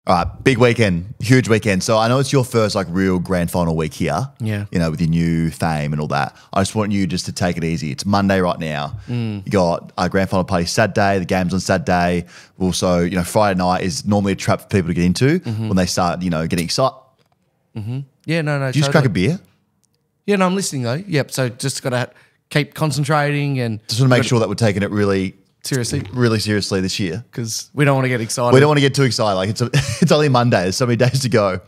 All right, big weekend, huge weekend. So I know it's your first like real grand final week here. Yeah. You know, with your new fame and all that. I just want you just to take it easy. It's Monday right now. You got our grand final party Saturday. The game's on Saturday. Also, you know, Friday night is normally a trap for people to get into when they start, you know, getting excited. Yeah, no. Do you just crack a beer? Yeah, no, I'm listening though. Yep. So just got to keep concentrating and Just want to make sure that we're taking it really seriously this year. because we don't want to get excited. We don't want to get too excited. Like it's only Monday. There's so many days to go.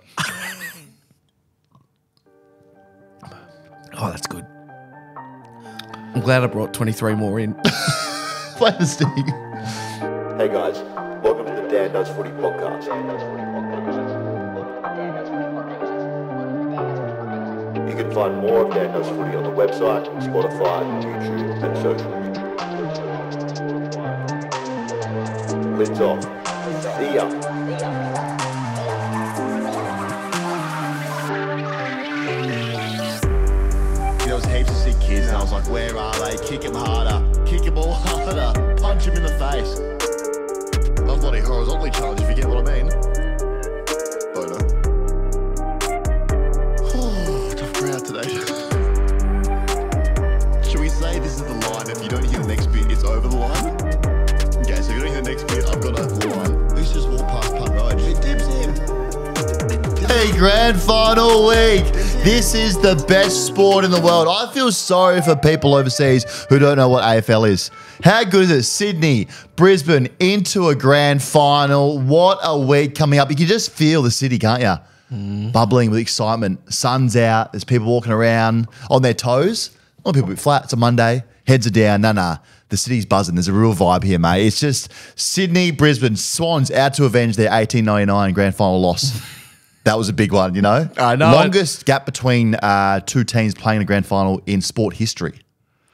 Oh, that's good. I'm glad I brought 23 more in. Play the sting. Hey guys, welcome to the Dan Does Footy podcast. You can find more of Dan Does Footy on the website, Spotify, YouTube and social media. Lids off. See ya. There was heaps of sick kids and I was like, where are they? Kick him harder. Kick him all harder. Punch him in the face. I'm bloody horizontally challenged, if you get what I mean. Bono. Oh, tough crowd today. Should we say this is the line? If you don't hear the next bit, it's over the line? Okay, so if you don't hear the next bit, I've got over the line. Who's just walked past Punt Road? Who dips him? Hey, grand final week. This is the best sport in the world. I feel sorry for people overseas who don't know what AFL is. How good is it? Sydney, Brisbane into a grand final. What a week coming up. You can just feel the city, can't you? Bubbling with excitement. Sun's out. There's people walking around on their toes. A lot of people a bit flat. It's a Monday. Heads are down. Nah. The city's buzzing. There's a real vibe here, mate. It's just Sydney, Brisbane, Swans out to avenge their 1899 grand final loss. That was a big one, you know? I know. Longest gap between two teams playing the grand final in sport history.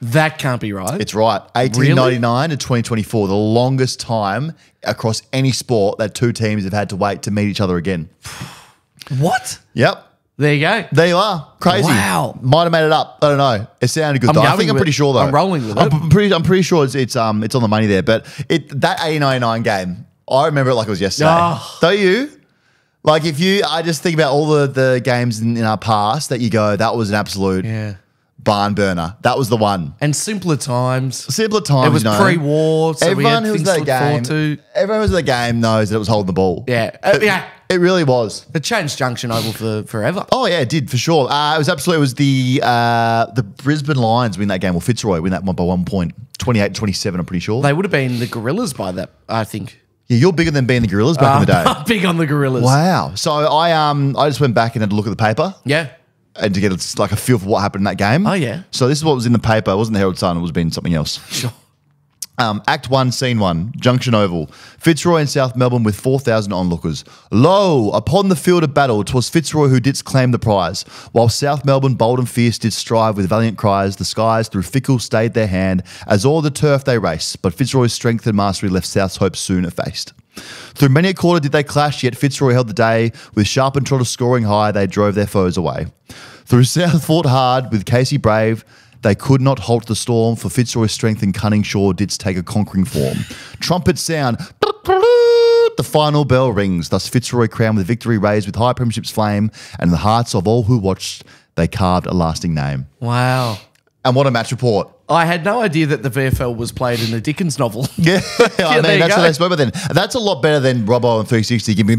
That can't be right. It's right. 1899 to 2024, the longest time across any sport that two teams have had to wait to meet each other again. What? Yep. There you go. There you are. Crazy. Wow. Might have made it up. I don't know. It sounded good though. I think I'm pretty sure though. I'm rolling with it. I'm pretty sure it's on the money there. But that 1899 game, I remember it like it was yesterday. Oh. Don't you? Like I just think about all the games in our past that you go, that was an absolute barn burner. That was the one. And simpler times. Simpler times, It was you know. pre-war, so Everyone we who had was things at to that look forward game, to. everyone who was at the game knows that it was holding the ball. Yeah. It really was. It changed Junction Oval for forever. Oh yeah, it did for sure. It was the Brisbane Lions win that game, or Fitzroy win that one by 1 point, 28-27. I'm pretty sure. They would have been the Gorillas by that, I think. Yeah, you're bigger than being the Gorillas back in the day. Big on the Gorillas. Wow. So I just went back and had a look at the paper. Yeah. And to get like a feel for what happened in that game. Oh, yeah. So this is what was in the paper. It wasn't the Herald Sun. It was been something else. Sure. Act 1, Scene 1, Junction Oval. Fitzroy and South Melbourne with 4,000 onlookers. Lo, upon the field of battle, 'twas Fitzroy who didst claim the prize, while South Melbourne bold and fierce did strive with valiant cries. The skies through fickle stayed their hand, as o'er the turf they race, but Fitzroy's strength and mastery left South's hope soon effaced. Through many a quarter did they clash, yet Fitzroy held the day. With sharp and trotter scoring high, they drove their foes away. Through South fought hard, with Casey brave, they could not halt the storm, for Fitzroy's strength and cunning sure didst take a conquering form. Trumpets sound, the final bell rings, thus Fitzroy crowned with victory raised with high premiership's flame, and in the hearts of all who watched, they carved a lasting name. Wow. And what a match report. I had no idea that the VFL was played in a Dickens novel. Yeah, I mean, that's what they spoke about then. That's a lot better than Robbo and 360. Give me,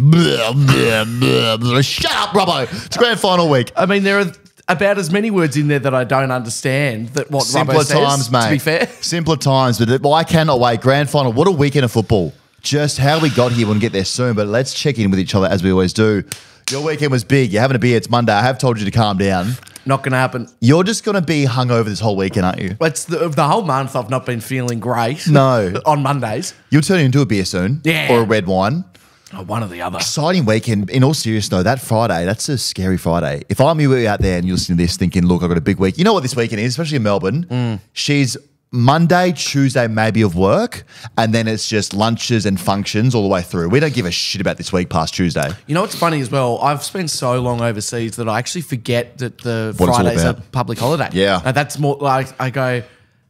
shut up, Robbo. It's grand final week. I mean, there are about as many words in there that I don't understand that what Simpler Robbo says, times, mate. to be fair. Simpler times, but I cannot wait. Grand final, what a weekend of football. Just how we got here, we'll get there soon, but let's check in with each other as we always do. Your weekend was big. You're having a beer. It's Monday. I have told you to calm down. Not going to happen. You're just going to be hungover this whole weekend, aren't you? It's the whole month I've not been feeling great. No. On Mondays. You'll turn into a beer soon. Yeah. Or a red wine. Oh, one or the other. Exciting weekend. In all seriousness, though, that Friday, that's a scary Friday. If I'm you out there and you're listening to this thinking, look, I've got a big week. You know what this weekend is, especially in Melbourne? She's Monday, Tuesday, maybe of work, and then it's just lunches and functions all the way through. We don't give a shit about this week past Tuesday. You know what's funny as well? I've spent so long overseas that I actually forget that the What it's all Friday's a about. public holiday. Yeah. And that's more like I go,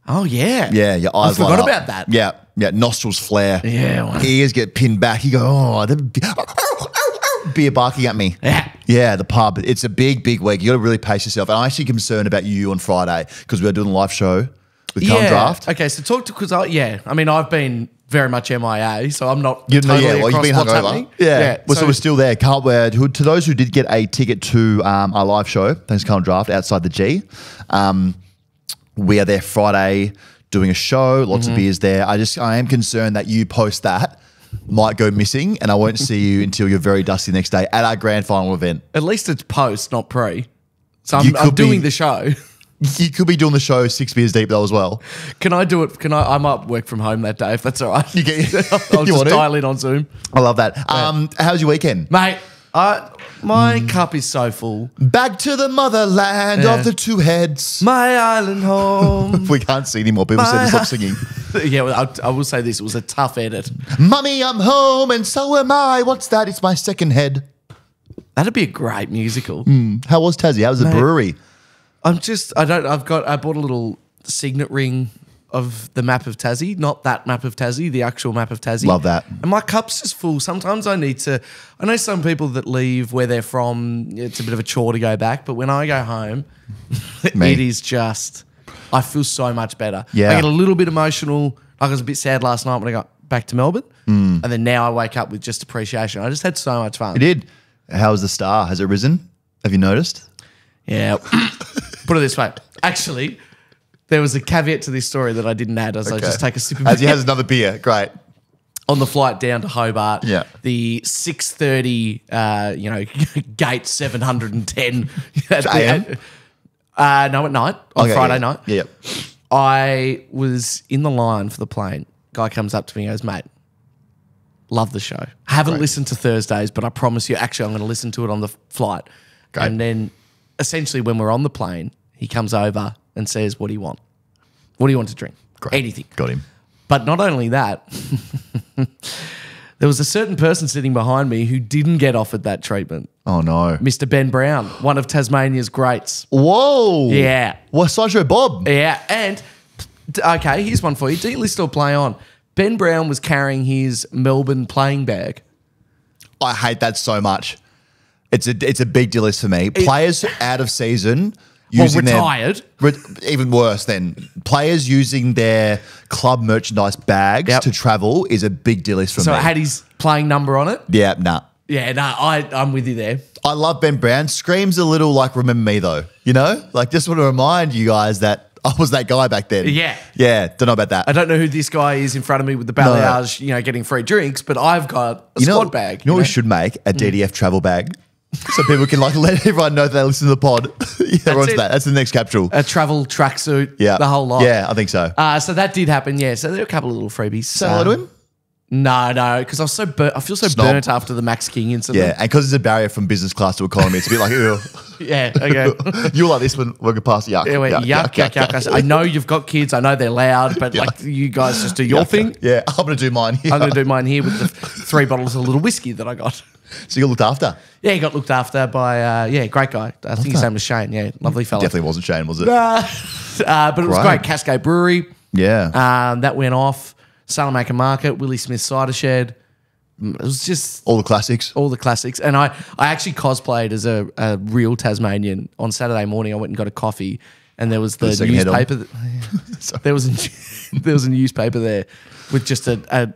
oh yeah. Yeah, your eyes I light forgot up. about that. Yeah, nostrils flare. Yeah, well. Ears get pinned back. You go, oh. beer barking at me. Yeah, the pub. It's a big, big week. You got to really pace yourself. And I'm actually concerned about you on Friday because we're doing a live show with Come Draft. Okay, so talk to because I mean I've been very much MIA, so I'm not You've totally been across what's hungover. happening. Yeah. Well, so we're still there. Can't wear to those who did get a ticket to our live show. Thanks, Come Draft outside the G. We are there Friday doing a show. Lots of beers there. I am concerned that you post that might go missing, and I won't see you until you're very dusty the next day at our grand final event. At least it's post, not pre. So I'm doing the show. You could be doing the show 6 beers deep though as well. Can I do it? I might work from home that day if that's all right. You get, I'll just dial in on Zoom. I love that. How's your weekend? Mate, my cup is so full. Back to the motherland of the two heads. My island home. We can't see anymore. People said to stop singing. Yeah, well, I will say this. It was a tough edit. Mummy, I'm home and so am I. What's that? It's my second head. That'd be a great musical. How was Tassie? How was the brewery? I bought a little signet ring of the map of Tassie, not that map of Tassie, the actual map of Tassie. Love that. And my cup's just full. Sometimes I know some people that leave where they're from, it's a bit of a chore to go back, but when I go home, it is just, I feel so much better. Yeah. I get a little bit emotional. I was a bit sad last night when I got back to Melbourne. And then now I wake up with just appreciation. I just had so much fun. It did. How was the star? Has it risen? Have you noticed? Yeah. Put it this way. Actually, there was a caveat to this story that I didn't add as I just take a sip of As he beer. has another beer. Great. On the flight down to Hobart, the 6:30, gate 710 AM? No, at night, on Friday night. Yeah. I was in the line for the plane. Guy comes up to me and goes, mate, love the show. Haven't listened to Thursdays, but I promise you, actually, I'm going to listen to it on the flight. Great. And then essentially when we're on the plane, he comes over and says, what do you want? What do you want to drink? Great. Anything. Got him. But not only that, there was a certain person sitting behind me who didn't get offered that treatment. Oh, no. Mr. Ben Brown, one of Tasmania's greats. Whoa. Yeah. Well, Sideshow Bob. Yeah. And, okay, here's one for you. Delist or play on. Ben Brown was carrying his Melbourne playing bag. I hate that so much. It's a big deal for me. Players out of season using retired. Even worse than players using their club merchandise bags to travel is a big deal for me. So it had his playing number on it? Yeah, nah. Yeah, no, I'm with you there. I love Ben Brown. Screams a little like remember me though. You know? Like just want to remind you guys that I was that guy back then. Yeah. Yeah, don't know about that. I don't know who this guy is in front of me with the balayage, getting free drinks, but I've got a squad bag. You know what we should make? A DDF travel bag. So people can let everyone know that they listen to the pod. Everyone's that. That's the next capsule. A travel tracksuit, yeah, the whole lot. Yeah, I think so. So that did happen, yeah. So there were a couple of little freebies. Say hello to him? No, because I was so I feel so burnt after the Max King incident. Yeah, and because it's a barrier from business class to economy, it's a bit like, ew. Yeah, okay. You'll like this one, we'll go past yuck. Yeah, yuck. I know you've got kids, I know they're loud, but like you guys just do your thing. Yeah, I'm going to do mine here. I'm going to do mine here with the 3 bottles of little whiskey that I got. So you got looked after? Yeah, he got looked after by, great guy. I think his name was Shane. Yeah, lovely fella. Definitely wasn't Shane, was it? But it was great. Cascade Brewery. Yeah. That went off. Salamanca Market, Willie Smith Cider Shed. It was just all the classics. All the classics. And I actually cosplayed as a real Tasmanian. On Saturday morning, I went and got a coffee, and there was the newspaper. There was a newspaper there with just a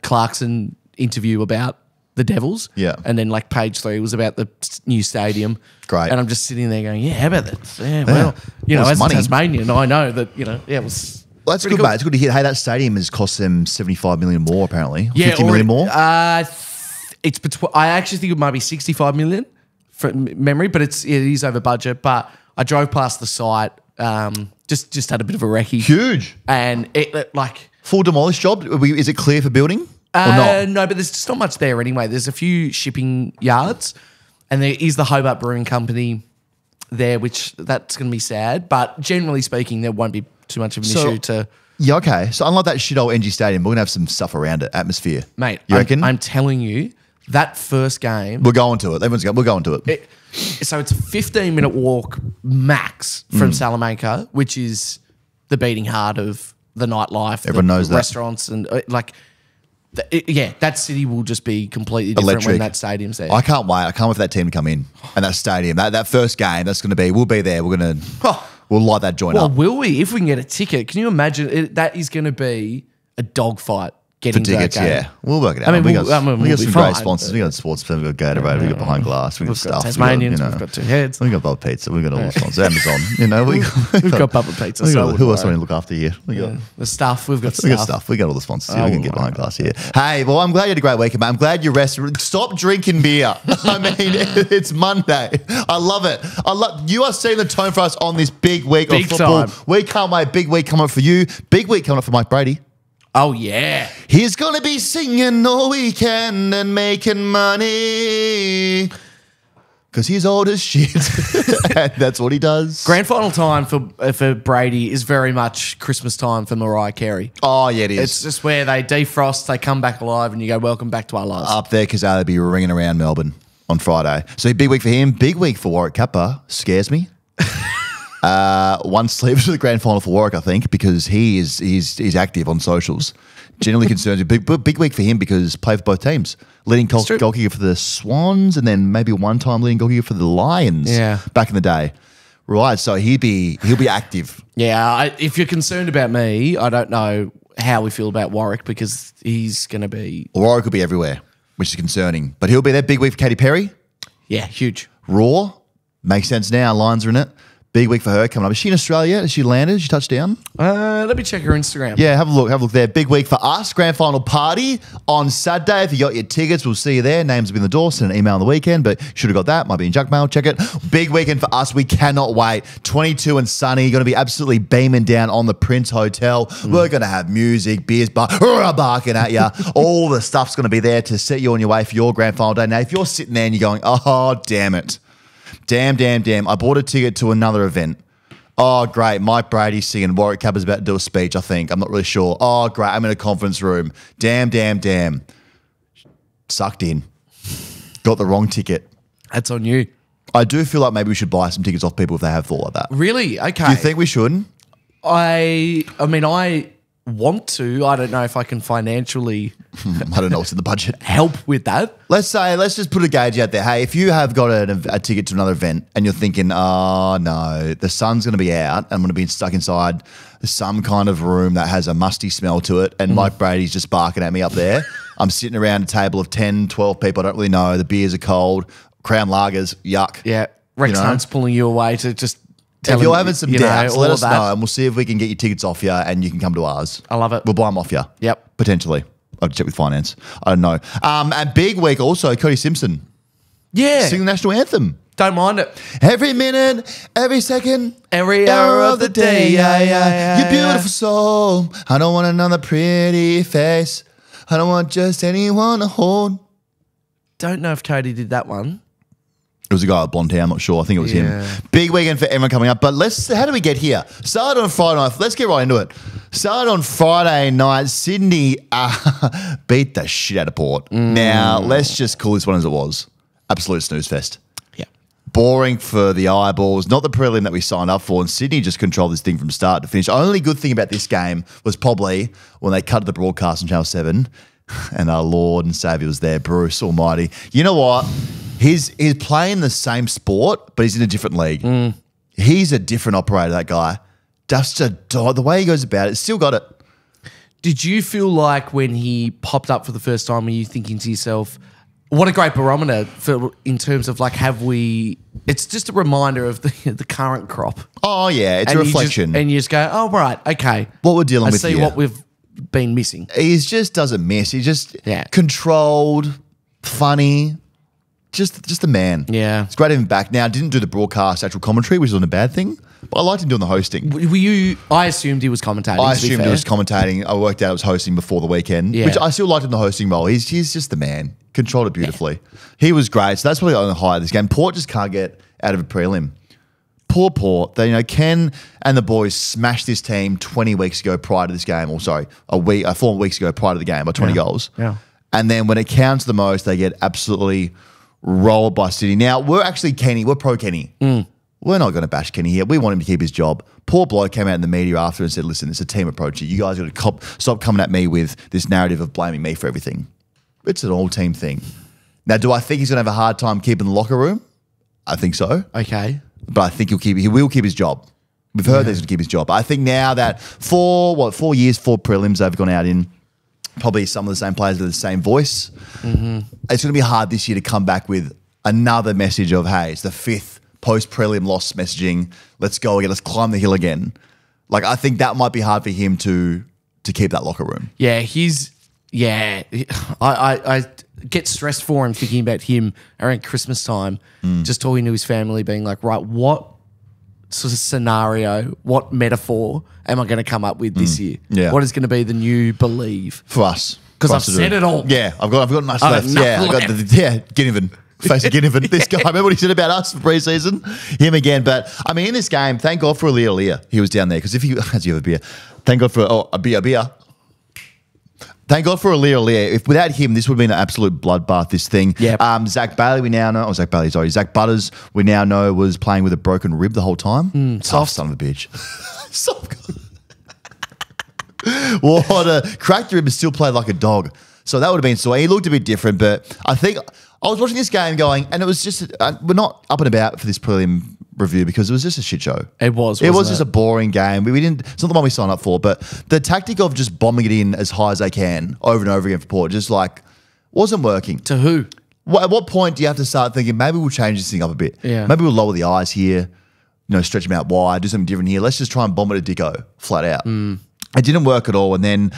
Clarkson interview about the Devils. Yeah. And then like page 3 was about the new stadium. Great. And I'm just sitting there going, yeah, how about that? Yeah, well, as a Tasmanian, I know that, it was... Well, that's good, mate. It's good to hear. Hey, that stadium has cost them 75 million more, apparently. Yeah, 50 million more? It's between. I actually think it might be 65 million from memory, but it is over budget. But I drove past the site, just had a bit of a recce. Huge. And it like... Full demolish job? Is it clear for building or not? No, but there's just not much there anyway. There's a few shipping yards, and there is the Hobart Brewing Company there, which that's going to be sad. But generally speaking, there won't be too much of an issue to... Yeah, okay. So unlike that shit old NG Stadium, we're going to have some stuff around it, atmosphere. Mate, you reckon? I'm telling you, that first game... We're going to it. We're going to it. So it's a 15-minute walk max from Salamanca, which is the beating heart of the nightlife. Everyone knows that. Restaurants and that city will just be completely different Electric. when that stadium's there. I can't wait. I can't wait for that team to come in and that stadium. That first game, that's going to be. We'll be there. We're going to. We'll light that joint well, up. will we? If we can get a ticket, can you imagine? That is going to be a dogfight. For tickets, yeah. We'll work it out. We got some great sponsors. We got Sportsbet, we got Gatorade, we got Behind Glass, we got stuff. Tasmanians, we've got Two Heads. We got Bob Pizza, we got all the sponsors. Amazon, we've got Papa Pizza. Who else do we look after here? We got the stuff. We've got stuff. We got stuff. We got all the sponsors here. We can get Behind Glass here. Hey, well, I'm glad you had a great weekend, mate. I'm glad you rested. Stop drinking beer. I mean, it's Monday. I love it. You are setting the tone for us on this big week of football. Time. We can't wait. Big week coming up for you. Big week coming up for Mike Brady. Oh, yeah. He's going to be singing all weekend and making money because he's old as shit. And that's what he does. Grand final time for Brady is very much Christmas time for Mariah Carey. Oh, yeah, it is. It's just where they defrost, they come back alive, and you go, welcome back to our lives. Up there because they'll be ringing around Melbourne on Friday. So big week for him. Big week for Warwick Kappa. Scares me. One sleeper to the grand final for Warwick, I think, because he's active on socials. Generally concerns me. Big week for him because played for both teams. Leading goalkeeper for the Swans and then maybe one-time leading goalkeeper for the Lions back in the day. Right, so he'll be active. Yeah, if you're concerned about me, I don't know how we feel about Warwick because he's going to be... Warwick will be everywhere, which is concerning. But he'll be there. Big week for Katy Perry. Yeah, huge. Raw. Makes sense now. Lions are in it. Big week for her coming up. Is she in Australia yet? Has she landed? Has she touched down? Let me check her Instagram. Yeah, have a look there. Big week for us. Grand final party on Saturday. If you got your tickets, we'll see you there. Names will be in the door. Send an email on the weekend, but should have got that. Might be in junk mail. Check it. Big weekend for us. We cannot wait. 22 and sunny. Going to be absolutely beaming down on the Prince Hotel. We're going to have music, beers, barking at you. All the stuff's going to be there to set you on your way for your grand final day. Now, if you're sitting there and you're going, oh, damn it. Damn. I bought a ticket to another event. Oh, great. Mike Brady's singing. Warwick Kappa's about to do a speech, I think. I'm not really sure. Oh, great. I'm in a conference room. Damn. Sucked in. Got the wrong ticket. That's on you. I do feel like maybe we should buy some tickets off people if they have thought like that. Really? Okay. Do you think we should? I mean, I want to. I don't know if I can financially... I don't know what's in the budget. Help with that. Let's just put a gauge out there. Hey, if you have got a ticket to another event and you're thinking, oh no, the sun's going to be out, I'm going to be stuck inside some kind of room that has a musty smell to it, and Mike Brady's just barking at me up there. I'm sitting around a table of 10, 12 people. I don't really know. The beers are cold. Crown lagers, yuck. Yeah. Rex Hunt's pulling you away to just... If you're having some doubts, let us know and we'll see if we can get your tickets off you and you can come to ours. I love it. We'll buy them off you. Yep. Potentially. I'll check with finance. I don't know. And big week also, Cody Simpson. Yeah. Sing the national anthem. Don't mind it. Every minute, every second, every hour of the day. Yeah. You beautiful soul. I don't want another pretty face. I don't want just anyone to hold. Don't know if Cody did that one. It was a guy with blonde hair, I'm not sure. I think it was him. Big weekend for everyone coming up. But how do we get here? Started on Friday night. Let's get right into it. Started on Friday night. Sydney beat the shit out of Port. Now, let's just call this one as it was. Absolute snooze fest. Yeah. Boring for the eyeballs. Not the prelim that we signed up for. And Sydney just controlled this thing from start to finish. Only good thing about this game was probably when they cut the broadcast on Channel 7 and our Lord and Saviour was there, Bruce Almighty. You know what? He's playing the same sport, but he's in a different league. He's a different operator, that guy. Just the way he goes about it, still got it. Did you feel like when he popped up for the first time, were you thinking to yourself, what a great barometer in terms of like, have we... It's just a reminder of the current crop. Oh, yeah. It's a reflection. And you just go, oh, right, okay. What we're dealing with here. I see what we've been missing. He just doesn't miss. He's just controlled, funny... Just a man. Yeah. It's great to have him back. Now, didn't do the broadcast actual commentary, which isn't a bad thing, but I liked him doing the hosting. I assumed he was commentating. I assumed he was commentating. I worked out it was hosting before the weekend, which I still liked in the hosting role. He's just the man. Controlled it beautifully. Yeah. He was great. So that's probably the only highlight of this game. Port just can't get out of a prelim. Poor Port. They, Ken and the boys smashed this team 20 weeks ago prior to this game. Or sorry, 4 weeks ago prior to the game by 20 goals. Yeah. And then when it counts the most, they get absolutely rolled by City. Now, we're actually Kenny. We're pro Kenny. We're not going to bash Kenny here. We want him to keep his job. Poor bloke came out in the media after and said, listen, it's a team approach here. You guys got to stop coming at me with this narrative of blaming me for everything. It's an all-team thing. Now, do I think he's going to have a hard time keeping the locker room? I think so. Okay. But I think he will keep his job. We've heard that he's going to keep his job. I think now that 4 years, 4 prelims they've gone out in, probably some of the same players with the same voice. Mm-hmm. It's going to be hard this year to come back with another message of, hey, it's the 5th post-prelim loss messaging. Let's go again. Let's climb the hill again. Like, I think that might be hard for him to keep that locker room. Yeah, I get stressed for him thinking about him around Christmas time, just talking to his family, being like, right, what sort of scenario, what metaphor am I going to come up with this year? Yeah. What is going to be the new believe? For us. Because I've said it all. Yeah, I've got much left. Yeah, I got Ginnivan. Face of Ginnivan. This guy, remember what he said about us for pre-season? Him again. But, I mean, in this game, thank God for Leah. He was down there. Because if you have a beer, thank God for a beer. Thank God for Leah. If without him, this would have been an absolute bloodbath, this thing. Yeah. Zach Butters, Zach Butters, we now know was playing with a broken rib the whole time. Soft son of a bitch. Soft. What a cracked rib and still played like a dog. So that would have been sweet. He looked a bit different, but I think I was watching this game going, and it was just, we're not up and about for this prelim review because it was just a shit show. It was just a boring game. We didn't. It's not the one we signed up for, but the tactic of just bombing it in as high as they can over and over again for Port just like wasn't working. To who? At what point do you have to start thinking maybe we'll change this thing up a bit? Yeah. Maybe we'll lower the eyes here, stretch them out wide, do something different here. Let's just try and bomb it at Dicko flat out. It didn't work at all, and then.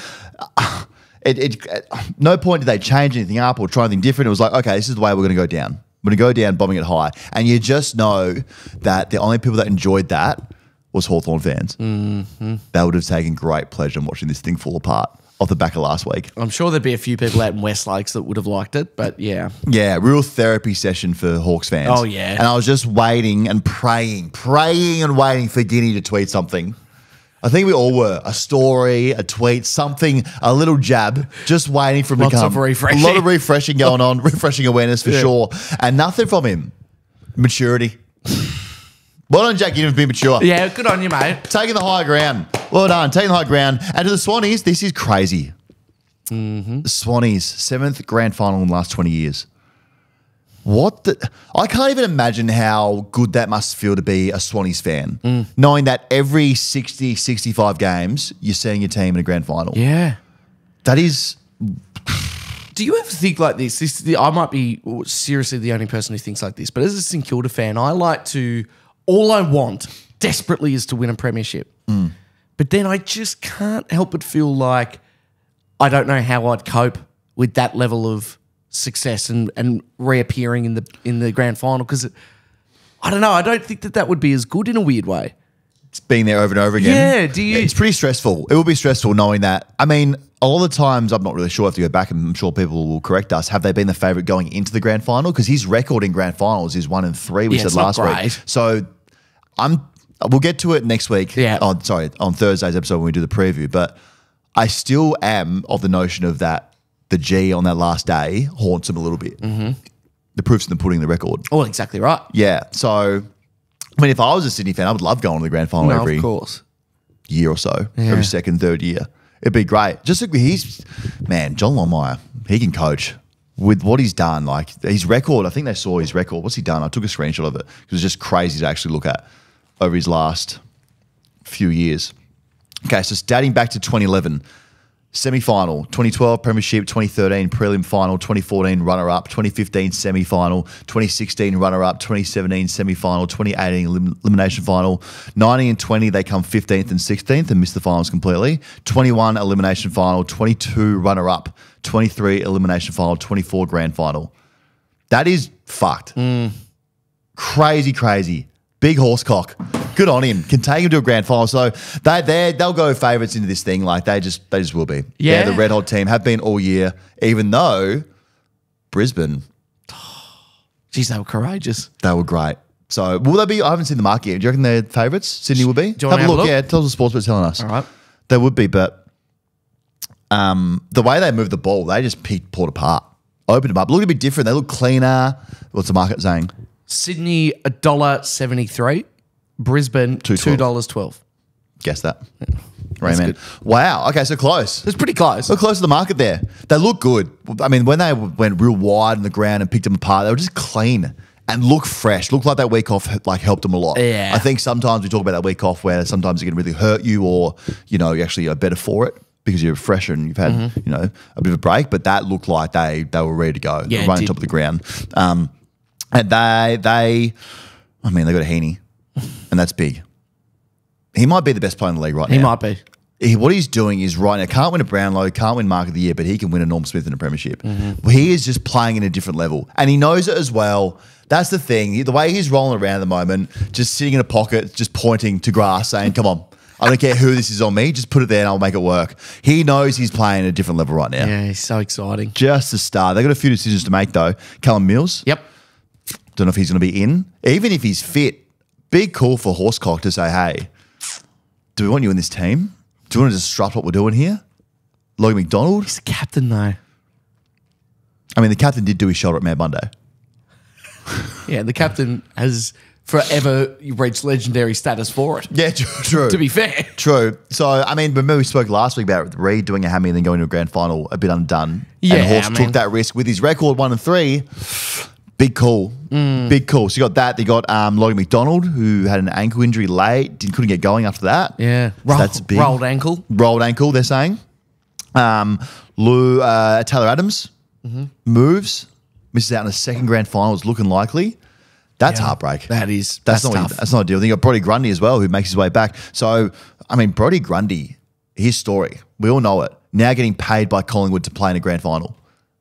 No point did they change anything up or try anything different. It was like, okay, this is the way we're going to go down. We're going to go down bombing it high. And you just know that the only people that enjoyed that was Hawthorn fans. Mm-hmm. They would have taken great pleasure in watching this thing fall apart off the back of last week. I'm sure there'd be a few people out in West Lakes that would have liked it, but yeah. Yeah, real therapy session for Hawks fans. Oh, yeah. And I was just waiting and praying and waiting for Guinea to tweet something. I think we all were. A story, a tweet, something, a little jab, just waiting for him to come. Lots of refreshing. A lot of refreshing going on, refreshing awareness for sure. And nothing from him. Maturity. Well done, Jack, you've been mature. Yeah, good on you, mate. Taking the higher ground. Well done, taking the high ground. And to the Swannies, this is crazy. The Swannies, 7th grand final in the last 20 years. I can't even imagine how good that must feel to be a Swannies fan, knowing that every 60, 65 games, you're seeing your team in a grand final. Yeah. That is... Do you ever think like this? I might be seriously the only person who thinks like this, but as a St Kilda fan, all I want desperately is to win a premiership. But then I just can't help but feel like I don't know how I'd cope with that level of success and reappearing in the grand final because I don't know. I don't think that would be as good in a weird way. It's being there over and over again. Yeah, it's pretty stressful. It will be stressful knowing that. I mean, a lot of the times, I'm not really sure. I have to go back and I'm sure people will correct us. Have they been the favourite going into the grand final? Because his record in grand finals is 1-3, we said last week. So we'll get to it next week. Yeah. On Thursday's episode when we do the preview. But I still am of the notion of that the G on that last day haunts him a little bit. The proof's in the pudding, the record. Oh, exactly right. Yeah. So, I mean, if I was a Sydney fan, I would love going to the grand final every year or so, every second, third year. It'd be great. Just like John Longmire, he can coach with what he's done. Like his record, I think they saw his record. What's he done? I took a screenshot of it. It was just crazy to actually look at over his last few years. Okay, so dating back to 2011. Semi-final, 2012 Premiership, 2013 Prelim Final, 2014 runner-up, 2015 semi-final, 2016 runner-up, 2017 semi-final, 2018 elimination final. 19 and 20, they come 15th and 16th and miss the finals completely. 21 elimination final, 22 runner-up, 23 elimination final, 24 grand final. That is fucked. Crazy. Big horse cock. Good on him. Can take him to a grand final. So they'll go favourites into this thing. Like they just will be. Yeah. They're the red hot team. Have been all year. Even though Brisbane. Geez, they were courageous. They were great. So will they be? I haven't seen the market yet. Do you reckon they're favourites? Sydney will be? Do you want to have a look? Yeah, tell us what Sportsbet's telling us. All right. They would be, but the way they move the ball, they just picked Port apart. Opened them up. Looked a bit different. They look cleaner. What's the market saying? Sydney $1.73, Brisbane $2.12. Guess that. Rayman. Wow. Okay, so close. It's pretty close. We're close to the market there. They look good. I mean, when they went real wide on the ground and picked them apart, they were just clean and look fresh. Looked like that week off like helped them a lot. Yeah. I think sometimes we talk about that week off where sometimes it can really hurt you, or you actually are better for it because you're fresher and you've had a bit of a break. But that looked like they were ready to go. Yeah, right on top of the ground. And they got a Heaney, and that's big. He might be the best player in the league right now. He might be. What he's doing is right now, can't win a Brownlow, can't win Mark of the Year, but he can win a Norm Smith in a premiership. He is just playing in a different level. And he knows it as well. That's the thing. The way he's rolling around at the moment, just sitting in a pocket, just pointing to grass, saying, come on, I don't care who this is on me, just put it there and I'll make it work. He knows he's playing at a different level right now. Yeah, he's so exciting. Just a star. They've got a few decisions to make, though. Callum Mills. Yep. Don't know if he's going to be in. Even if he's fit, big call for Horsecock to say, hey, do we want you in this team? Do you want to disrupt what we're doing here? Logan McDonald? He's the captain, though. I mean, the captain did do his shoulder at Mad Monday. Yeah, the captain has forever reached legendary status for it. Yeah, true. To be fair. True. So, I mean, remember we spoke last week about Reed doing a hammy and then going to a grand final a bit undone. Yeah, and Horse took that risk with his record 1-3. Big call. Big call. So you got that. They got Logan McDonald, who had an ankle injury late, couldn't get going after that. Yeah. So that's big. Rolled ankle. Rolled ankle, they're saying. Taylor Adams moves, misses out in the second grand final. It's looking likely. That's heartbreak. That's not tough. That's not a deal. Then you got Brodie Grundy as well, who makes his way back. So, I mean, Brodie Grundy, his story, we all know it. Now getting paid by Collingwood to play in a grand final.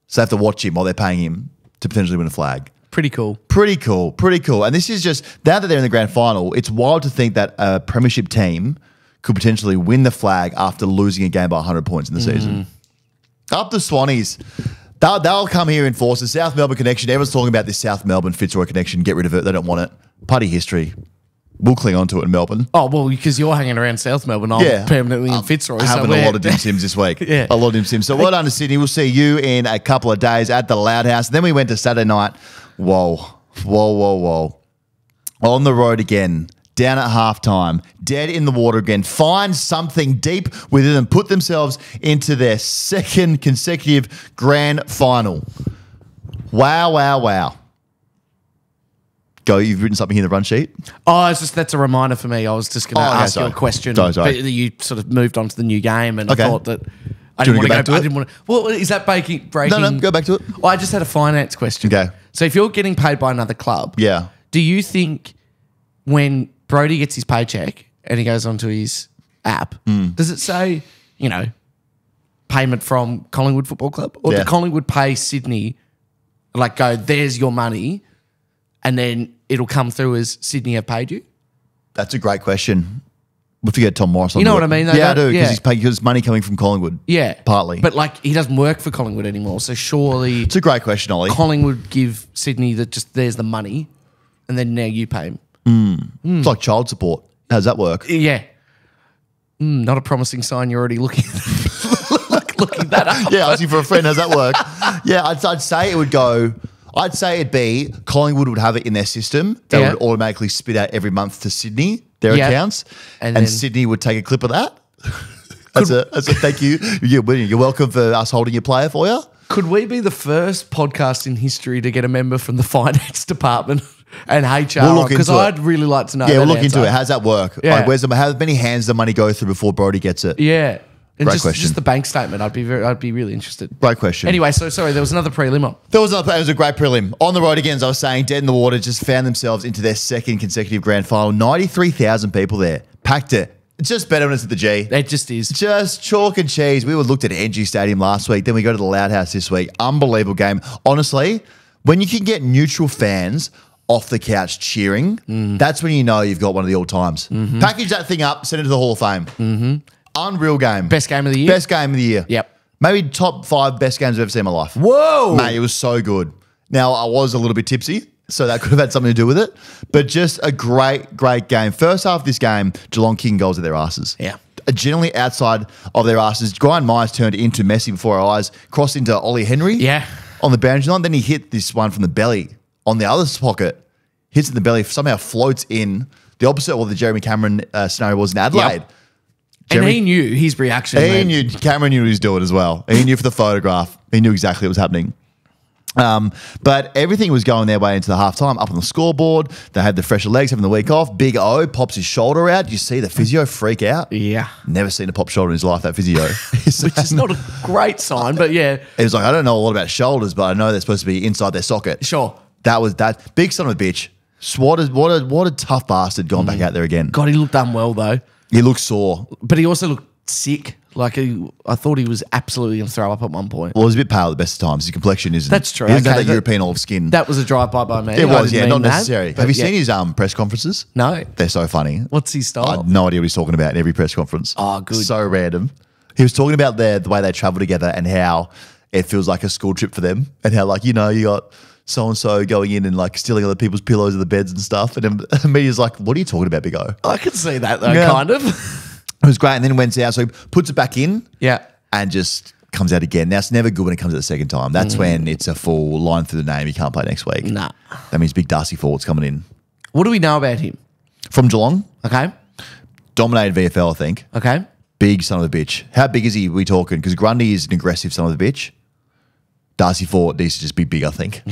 So they have to watch him while they're paying him to potentially win a flag. Pretty cool. Pretty cool. Pretty cool. And this is just, now that they're in the grand final, it's wild to think that a premiership team could potentially win the flag after losing a game by 100 points in the season. Up the Swannies. They'll come here in force. The South Melbourne connection. Everyone's talking about this South Melbourne Fitzroy connection. Get rid of it. They don't want it. Party history. We'll cling on to it in Melbourne. Oh, well, because you're hanging around South Melbourne. I'm permanently in Fitzroy. Having a lot of dim sims this week. A lot of dim sims. So well done to Sydney. We'll see you in a couple of days at the Loud House. Then we went to Saturday night. Whoa. On the road again. Down at halftime, dead in the water again, find something deep within them, put themselves into their second consecutive grand final. Wow. Go, you've written something in the run sheet? Oh, that's a reminder for me. I was just going to ask you a question. Sorry. But you sort of moved on to the new game, and I thought that I Do you didn't want to go back to it? I didn't want to. Well, is that breaking? No, go back to it. I just had a finance question. Okay. So if you're getting paid by another club, do you think when Brodie gets his paycheck and he goes onto his app, does it say, payment from Collingwood Football Club? Or do Collingwood pay Sydney, like go, there's your money, and then it'll come through as Sydney have paid you? That's a great question. We'll have to get Tom Morris on. You know what I mean? I do, because money coming from Collingwood. Yeah. Partly. But he doesn't work for Collingwood anymore, so surely it's a great question, Ollie. Collingwood give Sydney there's the money, and then now you pay him. It's like child support. How does that work? Yeah. Not a promising sign. You're already looking that up. Yeah, asking for a friend. How's that work? Yeah, I'd say it would go. I'd say it'd be Collingwood would have it in their system. They would automatically spit out every month to Sydney their accounts, and Sydney would take a clip of that. As a thank you. You're welcome for us holding your player for you. Could we be the first podcast in history to get a member from the finance department and HR? Because I'd really like to know. Yeah, we'll look into it. How's that work? Yeah. How many hands does the money go through before Brodie gets it? Yeah. And Great question. Just the bank statement. I'd be really interested. Great question. Anyway, so sorry, there was another prelim on. It was a great prelim. On the road again, as I was saying, dead in the water, just found themselves into their second consecutive grand final. 93,000 people there. Packed it. It's just better when it's at the G. It just is. Just chalk and cheese. We looked at NG Stadium last week. Then we go to the Loud House this week. Unbelievable game. Honestly, when you can get neutral fans off the couch cheering, that's when you know you've got one of the all-times. Package that thing up, send it to the Hall of Fame. Unreal game. Best game of the year? Best game of the year. Yep. Maybe top 5 best games I've ever seen in my life. Whoa. Mate, it was so good. Now, I was a little bit tipsy, so that could have had something to do with it. But just a great game. First half of this game, Geelong kicking goals at their asses. Yeah. Generally outside of their asses. Brian Myers turned into Messi before our eyes, crossed into Ollie Henry. Yeah. On the boundary line. Then he hit this one from the belly on the other pocket. Hits in the belly, somehow floats in the opposite of what the Jeremy Cameron scenario was in Adelaide. Yep. And he knew his reaction. He knew. Cameron knew what he was doing as well. He knew for the photograph. He knew exactly what was happening. But everything was going their way into the halftime. Up on the scoreboard, they had the fresher legs, having the week off. Big O pops his shoulder out. You see the physio freak out. Yeah, never seen a pop shoulder in his life. That physio, which is not a great sign, but yeah, he was like, I don't know a lot about shoulders, but I know they're supposed to be inside their socket. Sure, that was that big son of a bitch. What a tough bastard gone back out there again. God, he looked unwell though. He looked sore, but he also looked sick. Like I thought he was absolutely going to throw up at one point. Well, he was a bit pale at the best of times. His complexion isn't. That's true. He doesn't have that European olive skin. That was a drive-by by me. It was, yeah, not necessary. Have you yeah. seen his press conferences? No. They're so funny. What's his style? I have no idea what he's talking about in every press conference. Oh, good. So random. He was talking about the way they travel together and how it feels like a school trip for them and how, like, you know, you got so-and-so going in and, like, stealing other people's pillows and the beds and stuff. And then media's like, what are you talking about, Big O? I can see that, though, kind of. It was great. And then it went out. So he puts it back in. Yeah. And just comes out again. Now, it's never good when it comes out the second time. That's when it's a full line through the name. You can't play next week. Nah. That means big Darcy Ford's coming in. What do we know about him? From Geelong. Okay. Dominated VFL, I think. Okay. Big son of a bitch. How big is he we talking? Because Grundy is an aggressive son of a bitch. Darcy Ford needs to just be big, I think.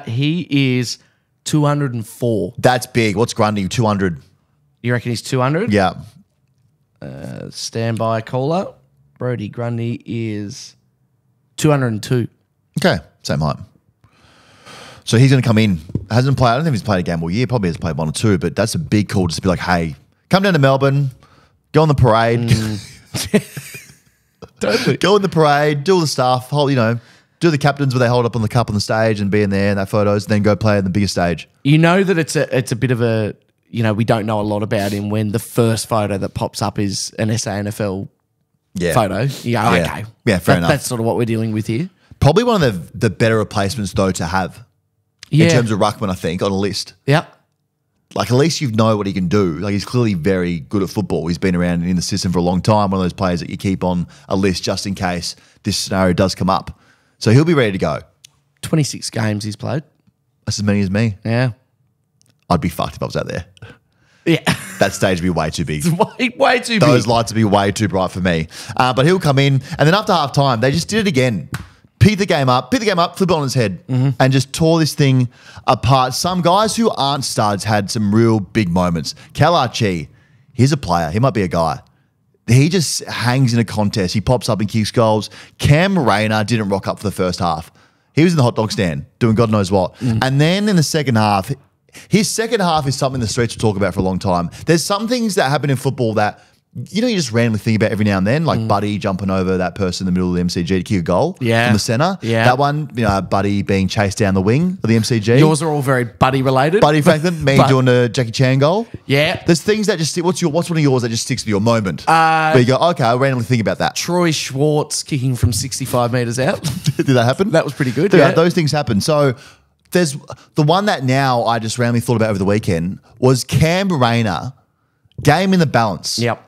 He is 204. That's big. What's Grundy? 200. You reckon he's 200? Yeah. Standby caller. Brody Grundy is 202. Okay. Same height. So he's going to come in. Hasn't played. I don't think he's played a game all year. Probably has played one or two, but that's a big call just to be like, hey, come down to Melbourne, go on the parade. Totally. Go in the parade, do all the stuff, hold, do the captains where they hold up on the cup on the stage and be in there and that photos, then go play on the biggest stage. You know that it's a bit of a, we don't know a lot about him when the first photo that pops up is an SANFL photo. You go, okay. Yeah, fair enough. That's sort of what we're dealing with here. Probably one of the better replacements, though, to have in terms of ruckman, I think, on a list. Yeah. Like, at least you know what he can do. Like, he's clearly very good at football. He's been around in the system for a long time. One of those players that you keep on a list just in case this scenario does come up. So he'll be ready to go. 26 games he's played. That's as many as me. Yeah. I'd be fucked if I was out there. Yeah. That stage would be way too big. It's way too big. Those lights would be way too bright for me. But he'll come in. And then after half time, they just did it again. Pick the game up, flip it on his head, and just tore this thing apart. Some guys who aren't studs had some real big moments. Cal Archie, he's a player. He might be a guy. He just hangs in a contest. He pops up and kicks goals. Cam Rayner didn't rock up for the first half. He was in the hot dog stand doing God knows what. And then in the second half, his second half is something the streets will talk about for a long time. There's some things that happen in football that you just randomly think about every now and then, like Buddy jumping over that person in the middle of the MCG to kick a goal from the centre. Yeah. That one, Buddy being chased down the wing of the MCG. Yours are all very Buddy related. Buddy Franklin, me doing a Jackie Chan goal. Yeah. There's things that just stick. What's one of yours that just sticks to your moment? Where you go, okay, I'll randomly think about that. Troy Schwartz kicking from 65 metres out. Did that happen? That was pretty good. Yeah, those things happen. So there's the one that now I just randomly thought about over the weekend was Cam Rayner, game in the balance. Yep.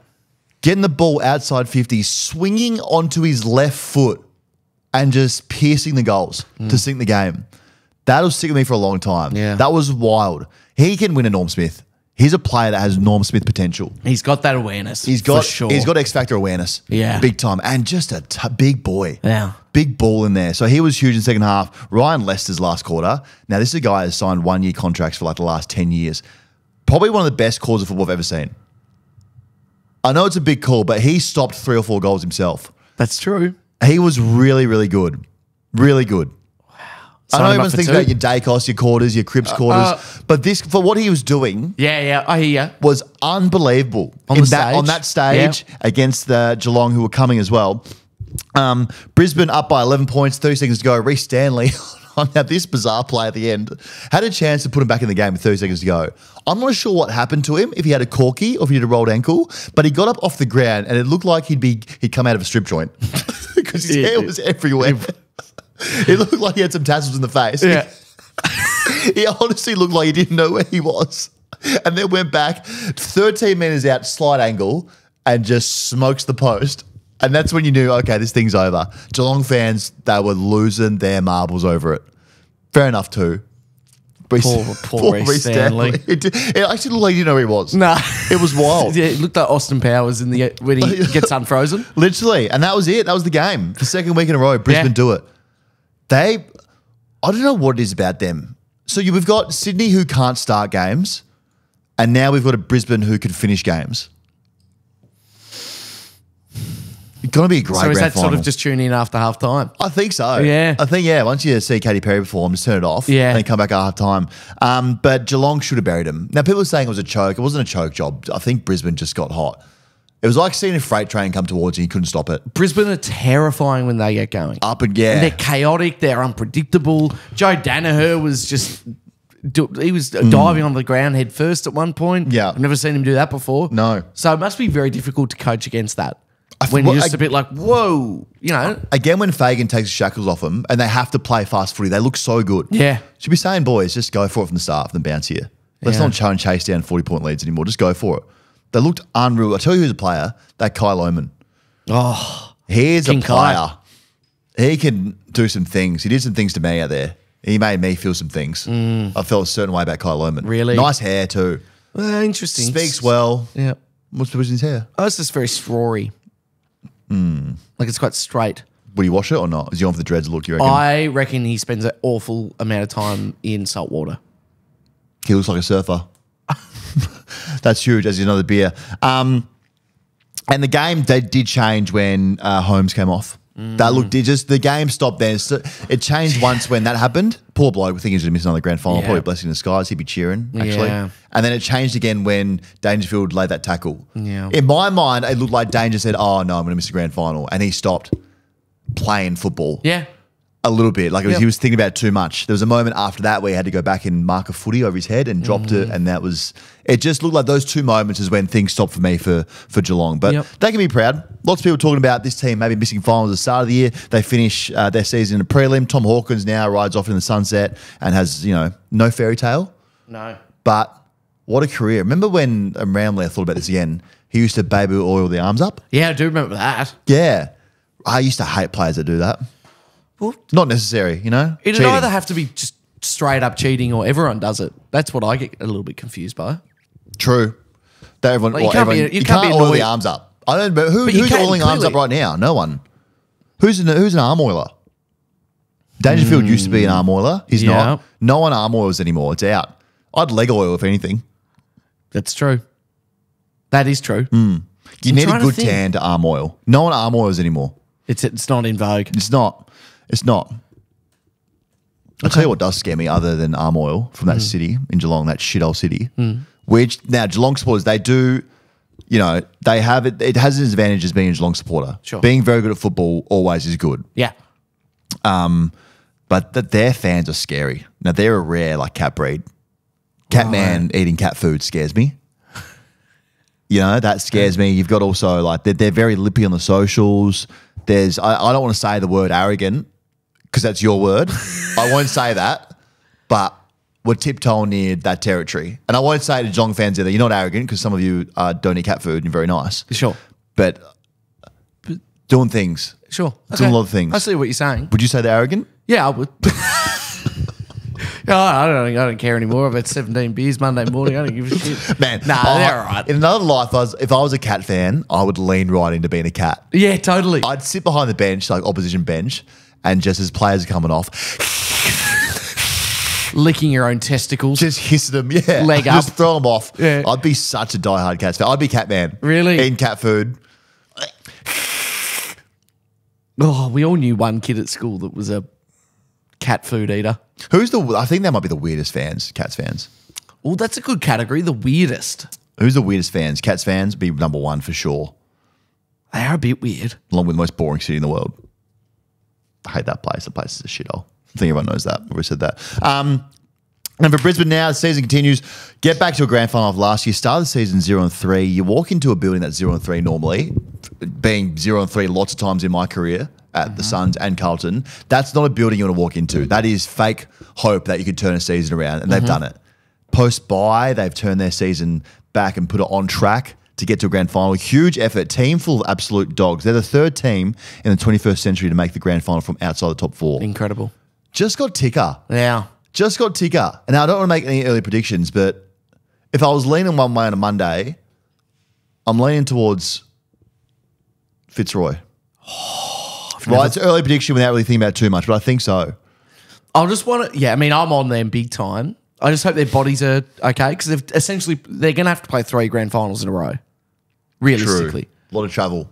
Getting the ball outside 50, swinging onto his left foot and just piercing the goals to sink the game. That'll stick with me for a long time. Yeah. That was wild. He can win a Norm Smith. He's a player that has Norm Smith potential. He's got that awareness. He's got X Factor awareness. Yeah. Big time. And just a big boy. Yeah. Big ball in there. So he was huge in the second half. Ryan Lester's last quarter. Now, this is a guy who's signed 1-year contracts for like the last 10 years. Probably one of the best calls of football I've ever seen. I know it's a big call, but he stopped 3 or 4 goals himself. That's true. He was really, really good. Really good. Wow. I know everyone's thinking about your Dacos, your quarters, your Cripps quarters, but this, for what he was doing, I hear you, was unbelievable. On that stage against the Geelong, who were coming as well. Brisbane up by 11 points, 30 seconds to go. Reece Stanley, now this bizarre play at the end, had a chance to put him back in the game with 30 seconds to go. I'm not sure what happened to him, if he had a corky or if he had a rolled ankle, but he got up off the ground and it looked like he'd come out of a strip joint because his hair was everywhere. It looked like he had some tassels in the face. Yeah. He honestly looked like he didn't know where he was. And then went back 13 metres out, slight angle, and just smokes the post. And that's when you knew, okay, this thing's over. Geelong fans, they were losing their marbles over it. Fair enough too. Poor Reece Stanley. It actually looked like you didn't know who he was. Nah. It was wild. Yeah, it looked like Austin Powers when he gets unfrozen. Literally. And that was it. That was the game. The second week in a row, Brisbane do it. I don't know what it is about them. So we've got Sydney who can't start games, and now we've got a Brisbane who can finish games. It's going to be a great grand final. So is that sort of just tune in after half time? I think so. Yeah. I think, once you see Katy Perry perform, just turn it off. Yeah. And then come back at half time. But Geelong should have buried him. Now, people are saying it was a choke. It wasn't a choke job. I think Brisbane just got hot. It was like seeing a freight train come towards you. You couldn't stop it. Brisbane are terrifying when they get going. Up and yeah. And they're chaotic. They're unpredictable. Joe Danaher was just... He was diving on the ground head first at one point. Yeah. I've never seen him do that before. No. So it must be very difficult to coach against that. When you're just a bit like, whoa, you know. Again, when Fagan takes the shackles off them and they have to play fast footy, they look so good. Yeah. Should be saying, boys, just go for it from the start, from the bounce here. Let's not try and chase down 40-point leads anymore. Just go for it. They looked unreal. I tell you who's a player, that Kyle Oman. Oh. He's King a player. Kai. He can do some things. He did some things to me out there. He made me feel some things. I felt a certain way about Kyle Oman. Really? Nice hair too. Interesting. Speaks well. Yeah. What's the position in his hair? Oh, it's just very strawy. Like it's quite straight. Would he wash it or not? Is he on for the dreads look, you reckon? I reckon he spends an awful amount of time in salt water. He looks like a surfer. That's huge, as another beer. And the game did change when Holmes came off. That looked the game stopped there. So it changed once when that happened. Poor bloke, we think he's going to miss another grand final. Yeah. Probably a blessing in disguise. He'd be cheering, actually. Yeah. And then it changed again when Dangerfield laid that tackle. Yeah. In my mind, it looked like Danger said, "Oh no, I'm going to miss the grand final," and he stopped playing football. Yeah. A little bit. Like he was thinking about it too much. There was a moment after that where he had to go back and mark a footy over his head and dropped it. And that was, it just looked like those two moments is when things stopped for me for Geelong. But they can be proud. Lots of people talking about this team maybe missing finals at the start of the year. They finish their season in a prelim. Tom Hawkins now rides off in the sunset and has, no fairy tale. No. But what a career. Remember when Ramley, I thought about this again, he used to baby oil the arms up? Yeah, I do remember that. Yeah. I used to hate players that do that. Well, not necessary, It'd cheating. either have to be just straight up cheating or everyone does it. That's what I get a little bit confused by. True. That everyone, you can't be oil the arms up. I don't know who's oiling arms up right now. No one. Who's an arm oiler? Dangerfield used to be an arm oiler. He's not. No one arm oils anymore. It's out. I'd leg oil if anything. That's true. That is true. You need a good tan to arm oil. No one arm oils anymore. It's not in vogue. It's not. It's not. I'll tell you what does scare me other than arm oil from that city in Geelong, that shithole city. Which now Geelong supporters, they do, they have it. It has its advantages being a Geelong supporter. Sure. Being very good at football always is good. Yeah. But their fans are scary. Now they're a rare cat breed. Cat man eating cat food scares me. That scares me. You've got also they're very lippy on the socials. I don't want to say the word arrogant because that's your word. I won't say that, but we're tiptoeing near that territory. And I won't say to Geelong fans either, you're not arrogant because some of you don't eat cat food and you're very nice. Sure. But doing things. Sure. Doing a lot of things. I see what you're saying. Would you say they're arrogant? Yeah, I would. I don't care anymore. I've had 17 beers Monday morning. I don't give a shit. Man, they're all right. In another life, if I was a cat fan, I would lean right into being a cat. Yeah, totally. I'd sit behind the bench, opposition bench, and just as players are coming off, licking your own testicles. just hissing them, Leg up. just throw them off. Yeah. I'd be such a diehard Cats fan. I'd be cat man. Really? Eating cat food. Oh, we all knew one kid at school that was a cat food eater. I think that might be the weirdest fans, Cats fans. Oh, that's a good category. The weirdest. Who's the weirdest fans? Cats fans be number one for sure. They are a bit weird. Along with the most boring city in the world. I hate that place. The place is a shithole. I think everyone knows that. We've already said that. And for Brisbane now, the season continues. Get back to a grand final of last year. Start the season 0-3. You walk into a building that's 0-3 normally, being 0-3 lots of times in my career at the Suns and Carlton. That's not a building you want to walk into. That is fake hope that you could turn a season around, and they've done it. Post-bye, they've turned their season back and put it on track to get to a grand final. Huge effort. Team full of absolute dogs. They're the third team in the 21st century to make the grand final from outside the top four. Incredible. Just got ticker. Yeah. Just got ticker. And now I don't want to make any early predictions, but if I was leaning one way on a Monday, I'm leaning towards Fitzroy. Right, it's an early prediction without really thinking about it too much, but I think so. I'll just want to, I'm on them big time. I just hope their bodies are okay because they're going to have to play 3 grand finals in a row, realistically. True. A lot of travel.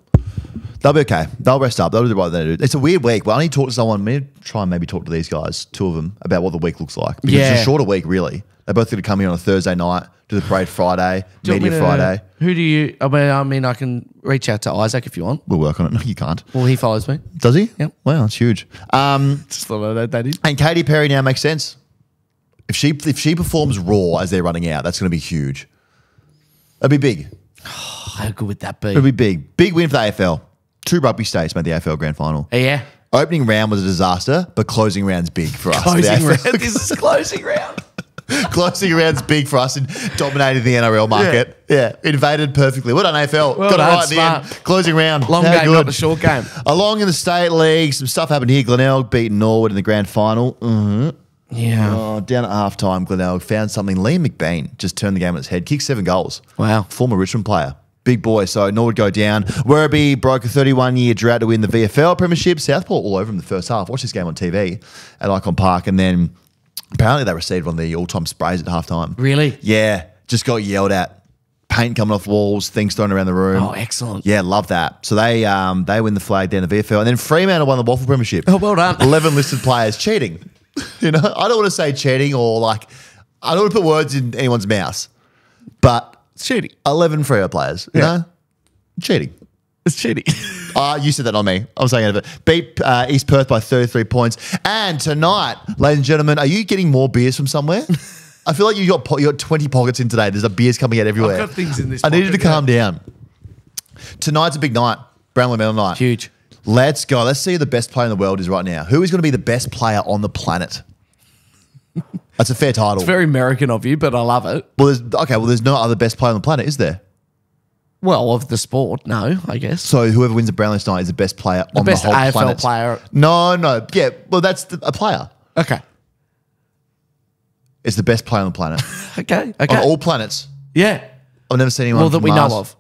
They'll be okay. They'll rest up. They'll do the right thing to do. It's a weird week. Well, I need to talk to someone. Try and maybe talk to these guys, 2 of them, about what the week looks like. Because it's a shorter week, really. They're both going to come here on a Thursday night, do the parade Friday, media Friday. Who do you? I mean, I can reach out to Isaac if you want. We'll work on it. No, you can't. Well, he follows me. Does he? Yep. Wow, that's huge. Just thought I'd that is. And Katy Perry now makes sense. If she performs Raw as they're running out, that's going to be huge. That'd be big. How good would that be? It'd be big. Big win for the AFL. 2 rugby states made the AFL Grand Final. Yeah. Opening round was a disaster, but closing round's big for us. Closing round. This is closing round. Closing round's big for us in dominating the NRL market. Yeah. Invaded perfectly. Well done, AFL. Well Got done, it right at the smart. end. Closing round. Long game, not the short game. Along in the state league, some stuff happened here. Glenelg beating Norwood in the grand final. Yeah. Oh, down at halftime, Glenelg found something. Liam McBean just turned the game on its head. Kicked 7 goals. Wow. Former Richmond player. Big boy. So Norwood go down. Werribee broke a 31-year drought to win the VFL Premiership. Southport all over him the first half. Watched this game on TV at Icon Park. And then apparently they received one of the all-time sprays at halftime. Really? Yeah. Just got yelled at. Paint coming off walls, things thrown around the room. Oh, excellent. Yeah, love that. So they win the flag down the VFL. And then Fremantle won the Waffle Premiership. Oh, well done. 11 listed players cheating. I don't want to say cheating or I don't want to put words in anyone's mouth. But It's cheating. 11 Freo players. You know? Cheating. It's cheating. You said that, not me. I was saying it. Beat East Perth by 33 points. And tonight, ladies and gentlemen, are you getting more beers from somewhere? I feel like you got 20 pockets in today. There's beers coming out everywhere. I've got things in this I need you to pocket, calm down. Tonight's a big night. Brownlow Medal night. Huge. Let's go. Let's see who the best player in the world is right now. Who is going to be the best player on the planet? That's a fair title. It's very American of you, but I love it. Well, there's no other best player on the planet, is there? Well, of the sport, no, I guess. So whoever wins the Brownlow tonight is the best player on the whole AFL planet. player. No. Yeah, well, that's a player. Okay. It's the best player on the planet. Okay. On all planets. Yeah. I've never seen anyone Well, that from we Mars. know of.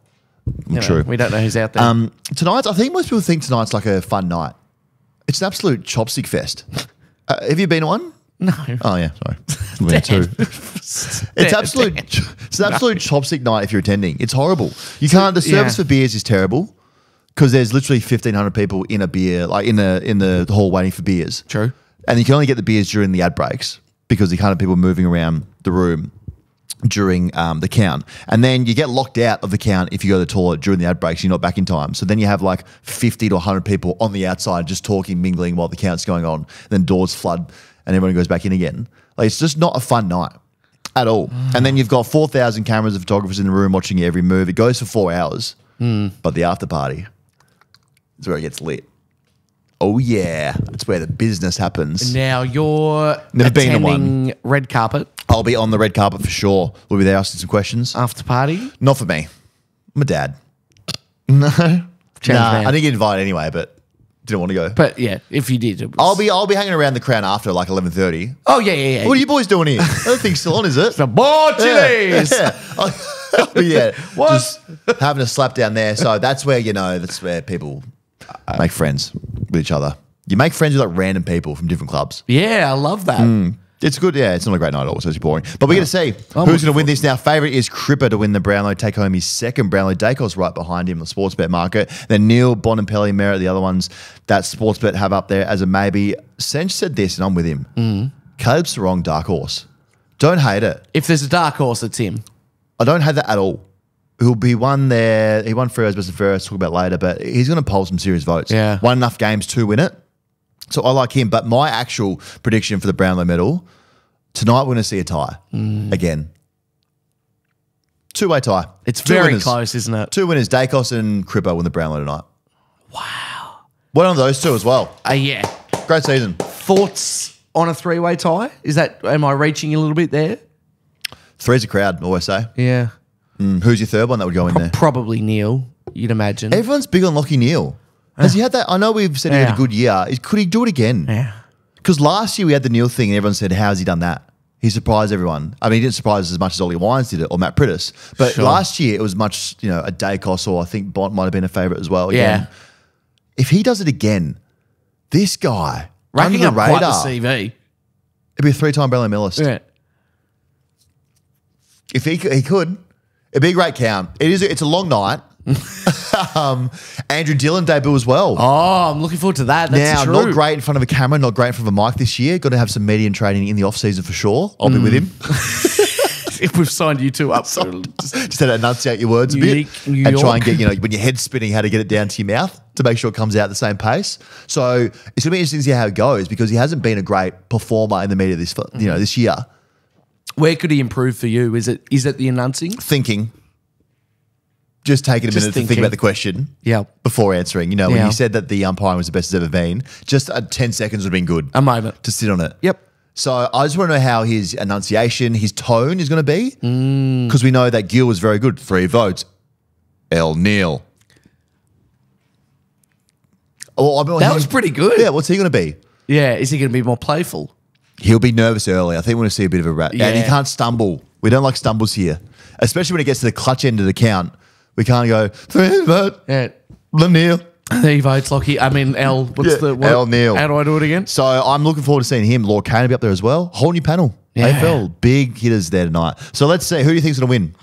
True. We don't know who's out there. I think most people think tonight's like a fun night. It's an absolute chopstick fest. Have you been to one? No. Oh yeah, sorry. Me too. It's absolute chopstick night if you're attending. It's horrible. You can't. The service for beers is terrible because there's literally 1,500 people in a beer, like in the hall waiting for beers. True. And you can only get the beers during the ad breaks because you can't have people moving around the room during the count. And then you get locked out of the count if you go to the toilet during the ad breaks. You're not back in time. So then you have like 50 to 100 people on the outside just talking, mingling while the count's going on. And then doors flood and everyone goes back in again. Like it's just not a fun night at all. And then you've got 4,000 cameras of photographers in the room watching every move. It goes for 4 hours. But the after party is where it gets lit. Oh yeah, that's where the business happens. Now you're Never been to attending red carpet I'll be on the red carpet for sure. We'll be there asking some questions. after party. Not for me. I'm a dad. No. Man. I didn't get invited anyway, but didn't want to go. But yeah, if you did, it was... I'll be hanging around the Crown after like 11:30. Oh yeah. What are you boys doing here? I don't think it's still on, is it? The more chilies. Yeah. What? Just having a slap down there. So that's where people make friends with each other. You make friends with like random people from different clubs. Yeah, I love that. It's good. Yeah, it's not a great night at all, so it's boring. But we're going to see who's going to win this now. Favourite is Cripper to win the Brownlow, take home his second Brownlow. Dacos right behind him in the Sportsbet market. Then Neil, Bonampelli, Merritt, the other ones that Sportsbet have up there as a maybe. Sench said this, and I'm with him. Caleb's the wrong dark horse. Don't hate it. If there's a dark horse, it's him. I don't hate that at all. He'll be one there. He won Freo's best and fairest. Talk about later, but he's going to poll some serious votes. Yeah. Won enough games to win it. So I like him. But my actual prediction for the Brownlow medal, tonight we're going to see a tie again. Two-way tie. It's Two very winners. close, isn't it? Two winners. Dacos and Cripper win the Brownlow tonight. Wow. One of those two as well. Yeah. Great season. Thoughts on a three-way tie? Am I reaching a little bit there? Three's a crowd, always say. Yeah. Who's your third one that would go in there? Probably Neil, you'd imagine. Everyone's big on Lockie Neal. Has he had that? I know we've said he had a good year. Could he do it again? Yeah. Because last year we had the Neil thing and everyone said, how's he done that? He surprised everyone. I mean, he didn't surprise us as much as Ollie Wines did it or Matt Prittis. But last year it was much, a Dacos, or I think Bont might have been a favourite as well. Again. Yeah. If he does it again, this guy, racking under the up radar, quite the CV. It'd be a 3-time Brownlow medalist. Yeah. If he could, it'd be a great count. It's a long night. Andrew Dillon debut as well. Oh, I'm looking forward to that. That's now, not great in front of a camera, not great in front of a mic this year. Got to have some media training in the off season for sure. I'll be with him. If we've signed you two up, just had to enunciate your words a bit and try and get when your head's spinning, how to get it down to your mouth to make sure it comes out at the same pace. So it's gonna be interesting to see how it goes because he hasn't been a great performer in the media this year. Where could he improve for you? Is it the announcing? Thinking. Just taking a minute to think about the question before answering. When you said that the umpiring was the best it's ever been, just 10 seconds would have been good. A moment. To sit on it. Yep. So I just want to know how his enunciation, his tone is going to be. Because we know that Gill was very good. 3 votes. Neil. That was pretty good. Yeah, what's he going to be? Yeah, is he going to be more playful? He'll be nervous early. I think we're going to see a bit of a rat. Yeah. And he can't stumble. We don't like stumbles here. Especially when it gets to the clutch end of the count. We can't go, 3 vote. Yeah. Neil. 3 votes, Lockie. I mean, L. What's the what? L Neil. How do I do it again? So I'm looking forward to seeing him. Lord Kane will be up there as well. Whole new panel. Yeah. AFL. Big hitters there tonight. So let's see. Who do you think's going to win?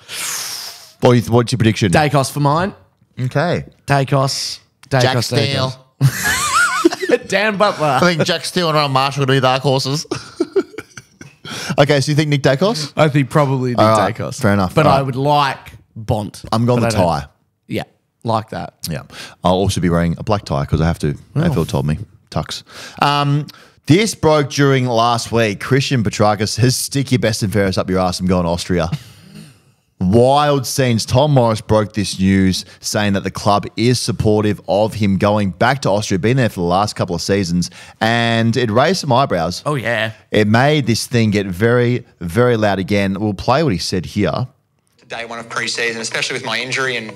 What's your prediction? Dacos for mine. Okay. Dacos. Jack Steele. Dan Butler. I think Jack Steele and Ron Marshall are going to be dark horses. Okay, so you think Nick Dacos? I think probably Nick Dacos. Fair enough. But I would like Bont. I'm going the tie. Yeah, like that. Yeah. I'll also be wearing a black tie because I have to. AFL told me. Tux. This broke during last week. Christian Petrarca says, stick your best and fairest up your ass and go on Austria. Wild scenes. Tom Morris broke this news saying that the club is supportive of him going back to Austria, been there for the last couple of seasons, and it raised some eyebrows. Oh, yeah. It made this thing get very, very loud again. We'll play what he said here. Day one of pre-season, especially with my injury, and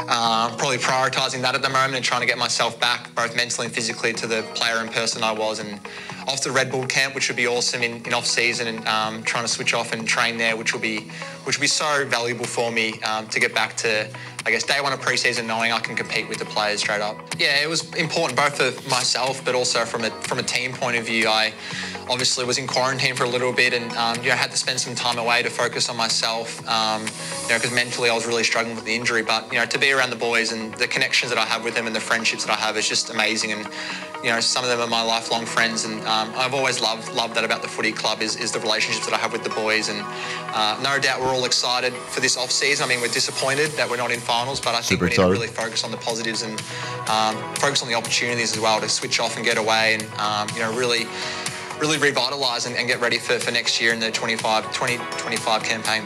probably prioritising that at the moment and trying to get myself back both mentally and physically to the player and person I was, and off to Red Bull camp, which would be awesome in off-season, and trying to switch off and train there, which will be so valuable for me to get back to, I guess, day one of pre-season knowing I can compete with the players straight up. Yeah, it was important both for myself but also from a team point of view. I obviously was in quarantine for a little bit and had to spend some time away to focus on myself, because mentally I was really struggling with the injury. But to be around the boys and the connections that I have with them and the friendships that I have is just amazing. And some of them are my lifelong friends, and I've always loved that about the footy club is the relationships that I have with the boys. And no doubt we're all excited for this off season. I mean, we're disappointed that we're not in finals, but I think we need to really focus on the positives and focus on the opportunities as well to switch off and get away and really revitalise and get ready for next year in the 2025 campaign.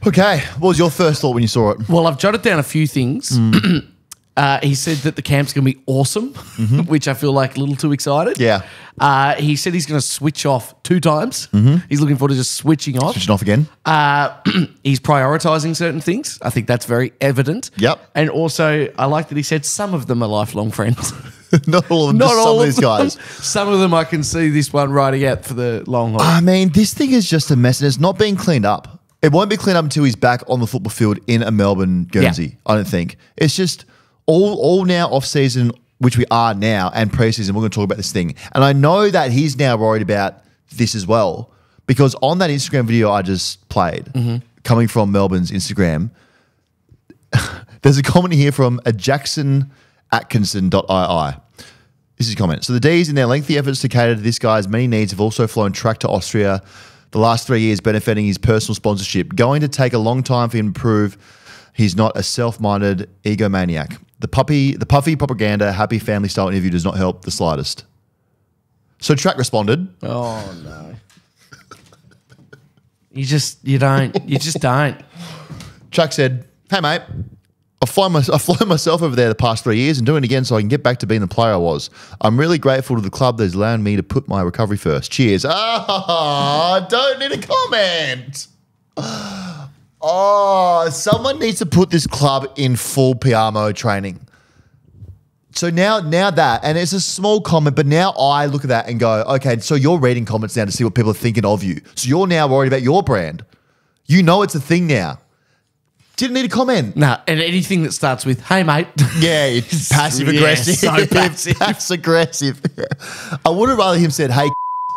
Okay, what was your first thought when you saw it? Well, I've jotted down a few things. He said that the camp's going to be awesome, which I feel like a little too excited. Yeah. He said he's going to switch off 2 times. He's looking forward to just switching off. Switching off again. He's prioritising certain things. I think that's very evident. Yep. And also, I like that he said some of them are lifelong friends. Not all of them, Not just all some of of these them. guys. Some of them I can see this one riding out for the long haul. I mean, this thing is just a mess and it's not being cleaned up. It won't be cleaned up until he's back on the football field in a Melbourne Guernsey, I don't think. It's just all now off-season, which we are now, and pre-season, we're going to talk about this thing. And I know that he's now worried about this as well because on that Instagram video I just played, coming from Melbourne's Instagram, there's a comment here from a JacksonAtkinson.ii. This is a comment. So the D's, in their lengthy efforts to cater to this guy's many needs, have also flown Trac to Austria the last 3 years, benefiting his personal sponsorship. Going to take a long time for him to prove he's not a self-minded egomaniac. The puffy propaganda, happy family style interview does not help the slightest. So Trac responded. Oh no. You just don't. Trac said, "Hey mate, I've flown myself over there the past 3 years and doing it again so I can get back to being the player I was. I'm really grateful to the club that has allowed me to put my recovery first. Cheers." Don't need a comment. Oh, someone needs to put this club in full PR mode training. So now that, and it's a small comment, but now I look at that and go, okay, so you're reading comments now to see what people are thinking of you. So you're now worried about your brand. You know it's a thing now. Didn't need a comment. Nah, and anything that starts with, hey, mate. Yeah, it's passive aggressive. So passive. Passive aggressive. Yeah. I would have rather him said, hey,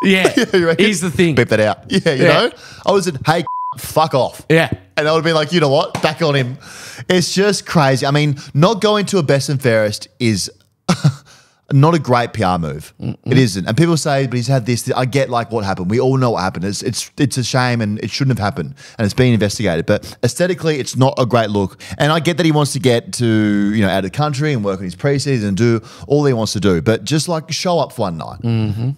Yeah, here's the thing. beep that out. Yeah, you know? I would have said, hey, fuck off. Yeah. And I would have been like, you know what? Back on him. It's just crazy. I mean, not going to a best and fairest is not a great PR move. It isn't. And people say, but he's had this. I get like what happened. We all know what happened. It's a shame and it shouldn't have happened. And it's being investigated. But aesthetically, it's not a great look. And I get that he wants to get to, you know, out of the country and work on his preseason and do all he wants to do. But just like show up for one night.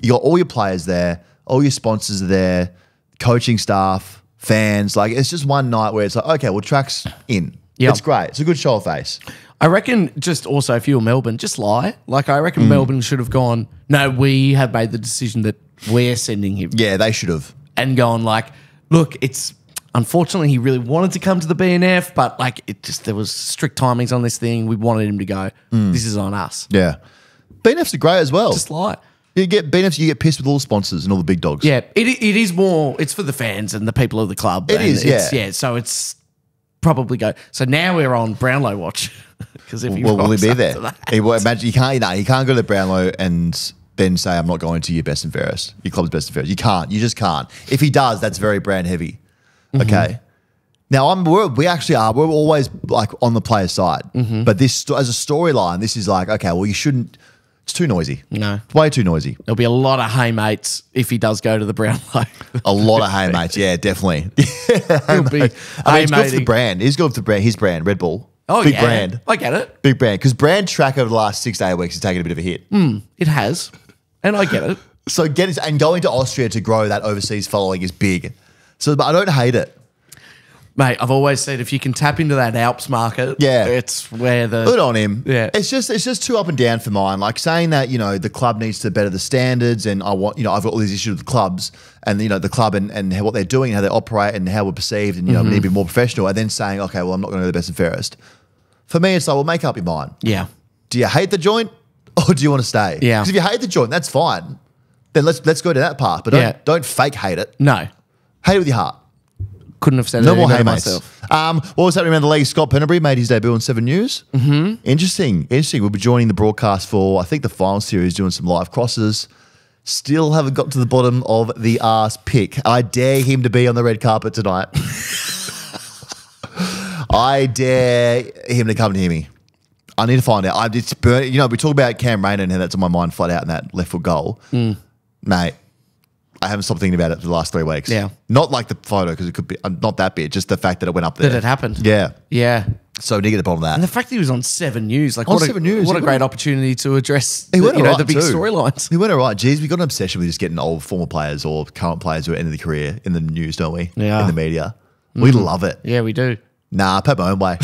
You got all your players there. All your sponsors are there. Coaching staff, fans. Like it's just one night where it's like, okay, well, Trac's in. Yep. It's great. It's a good show of face. I reckon just also if you were Melbourne, just lie. Like I reckon Melbourne should have gone, no, we have made the decision that we're sending him. Yeah, they should have. And gone like, look, it's unfortunately he really wanted to come to the BNF, but like it just there was strict timings on this thing. We wanted him to go. This is on us. Yeah. BNFs are great as well. Just lie. You get BNFs, you get pissed with all the sponsors and all the big dogs. Yeah, it is more, it's for the fans and the people of the club. It is, yeah. Yeah, so it's probably go. So now we're on Brownlow watch. Because if will he be there? Imagine you can't go to Brownlow and then say I'm not going to your best and fairest, your club's best and fairest. You can't. You just can't. If he does, that's very brand heavy. Okay. Now we actually are. We're always like on the player side, but this as a storyline, this is like okay. Well, you shouldn't. It's too noisy. No, it's way too noisy. There'll be a lot of hey mates if he does go to the Brownlow. A lot of hey mates. Yeah, definitely. He'll be. I mean, it's good for the brand. He's good for the brand. His brand, Red Bull. Oh, big yeah. brand. I get it. Big brand. Because brand Trac over the last 6 to 8 weeks has taken a bit of a hit. It has. And I get it. So and going to Austria to grow that overseas following is big. So but I don't hate it. Mate, I've always said if you can tap into that Alps market, it's where the good on him. Yeah. It's just too up and down for mine. Like saying that, you know, the club needs to better the standards and I want, you know, I've got all these issues with the clubs and, you know, the club and what they're doing, how they operate and how we're perceived and, you know, we need to be more professional. And then saying, okay, well, I'm not going to go to the best and fairest. For me, it's like, well, make up your mind. Yeah. Do you hate the joint or do you want to stay? Yeah. Because if you hate the joint, that's fine. Then let's go to that path. But don't fake hate it. No. Hate it with your heart. Couldn't have said no it more better hey mates. myself. What was happening around the league? Scott Pennebury made his debut on 7 News. Interesting. We'll be joining the broadcast for, I think, the final series, doing some live crosses. Still haven't got to the bottom of the arse pick. I dare him to be on the red carpet tonight. I dare him to come near me. I need to find out. It's burning. You know, we talk about Cam Rayner and how that's on my mind flat out in that left foot goal. Mate, I haven't stopped thinking about it for the last 3 weeks. Yeah. Not like the photo, because it could be not that bit, just the fact that it went up there. That it happened. Yeah. Yeah. So we need to get the bottom of And that. the fact that he was on 7 News, like On what 7 News, what a he great went- opportunity to address He went the alright big too. storylines. He went all right. Geez, we got an obsession with just getting old former players or current players who are ending the career in the news, don't we? Yeah. In the media. We love it. Yeah, we do. Nah, I paid my own way.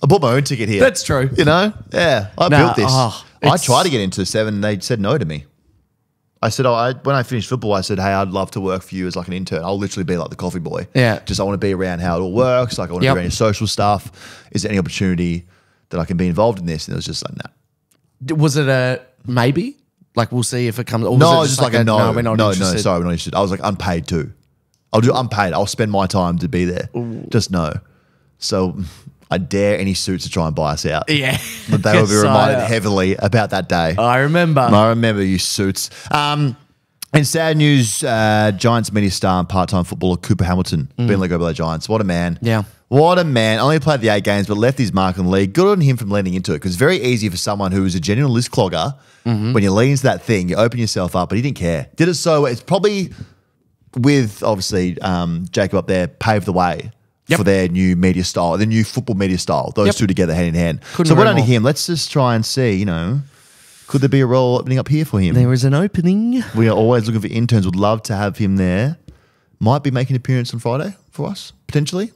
I bought my own ticket here. That's true. You know? Yeah. I Nah, built this. oh, I it's- tried to get into 7 and they said no to me. I said, when I finished football, I said, hey, I'd love to work for you as like an intern. I'll literally be like the coffee boy. Yeah. Just I want to be around how it all works. Like I want to be around your social stuff. Is there any opportunity that I can be involved in this? And it was just like, nah. Was it a maybe? Like we'll see if it comes. Or No, was it just like a no. we're not No, interested. sorry, we're not interested. I was like unpaid too. I'll do unpaid. I'll spend my time to be there. Just no. So I dare any suits to try and buy us out. Yeah. But they will be Yes, reminded I- heavily about that day. I remember. I remember you suits. In sad news, Giants media star and part-time footballer Cooper Hamilton been let go by the Giants. What a man. Yeah. What a man. Only played the 8 games, but left his mark in the league. Good on him from leaning into it, because it's very easy for someone who is a genuine list clogger, when you lean into that thing, you open yourself up, but he didn't care. Did it so well. It's probably, with obviously Jacob up there, paved the way for their new media style, the new football media style. Those two together hand in hand. Couldn't so agree well done to more. him. Let's just try and see, you know, could there be a role opening up here for him? There is an opening. We are always looking for interns. Would love to have him there. Might be making an appearance on Friday for us, potentially,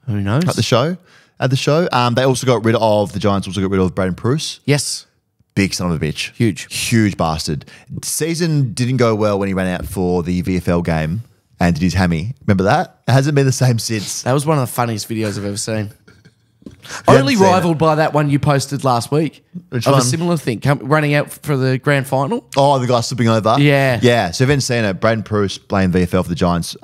Who knows? at the show. They also got rid of, the Giants also got rid of Braden Pruce. Yes. Big son of a bitch. Huge. Huge bastard. Season didn't go well when he ran out for the VFL game and did his hammy. Remember that? It hasn't been the same since. That was one of the funniest videos I've ever seen. Only rivaled by that one you posted last week. Which of one? a similar thing, running out for the grand final. Oh, the guy slipping over? Yeah. Yeah. So if you haven't seen it, Braden Pruce, playing VFL for the Giants,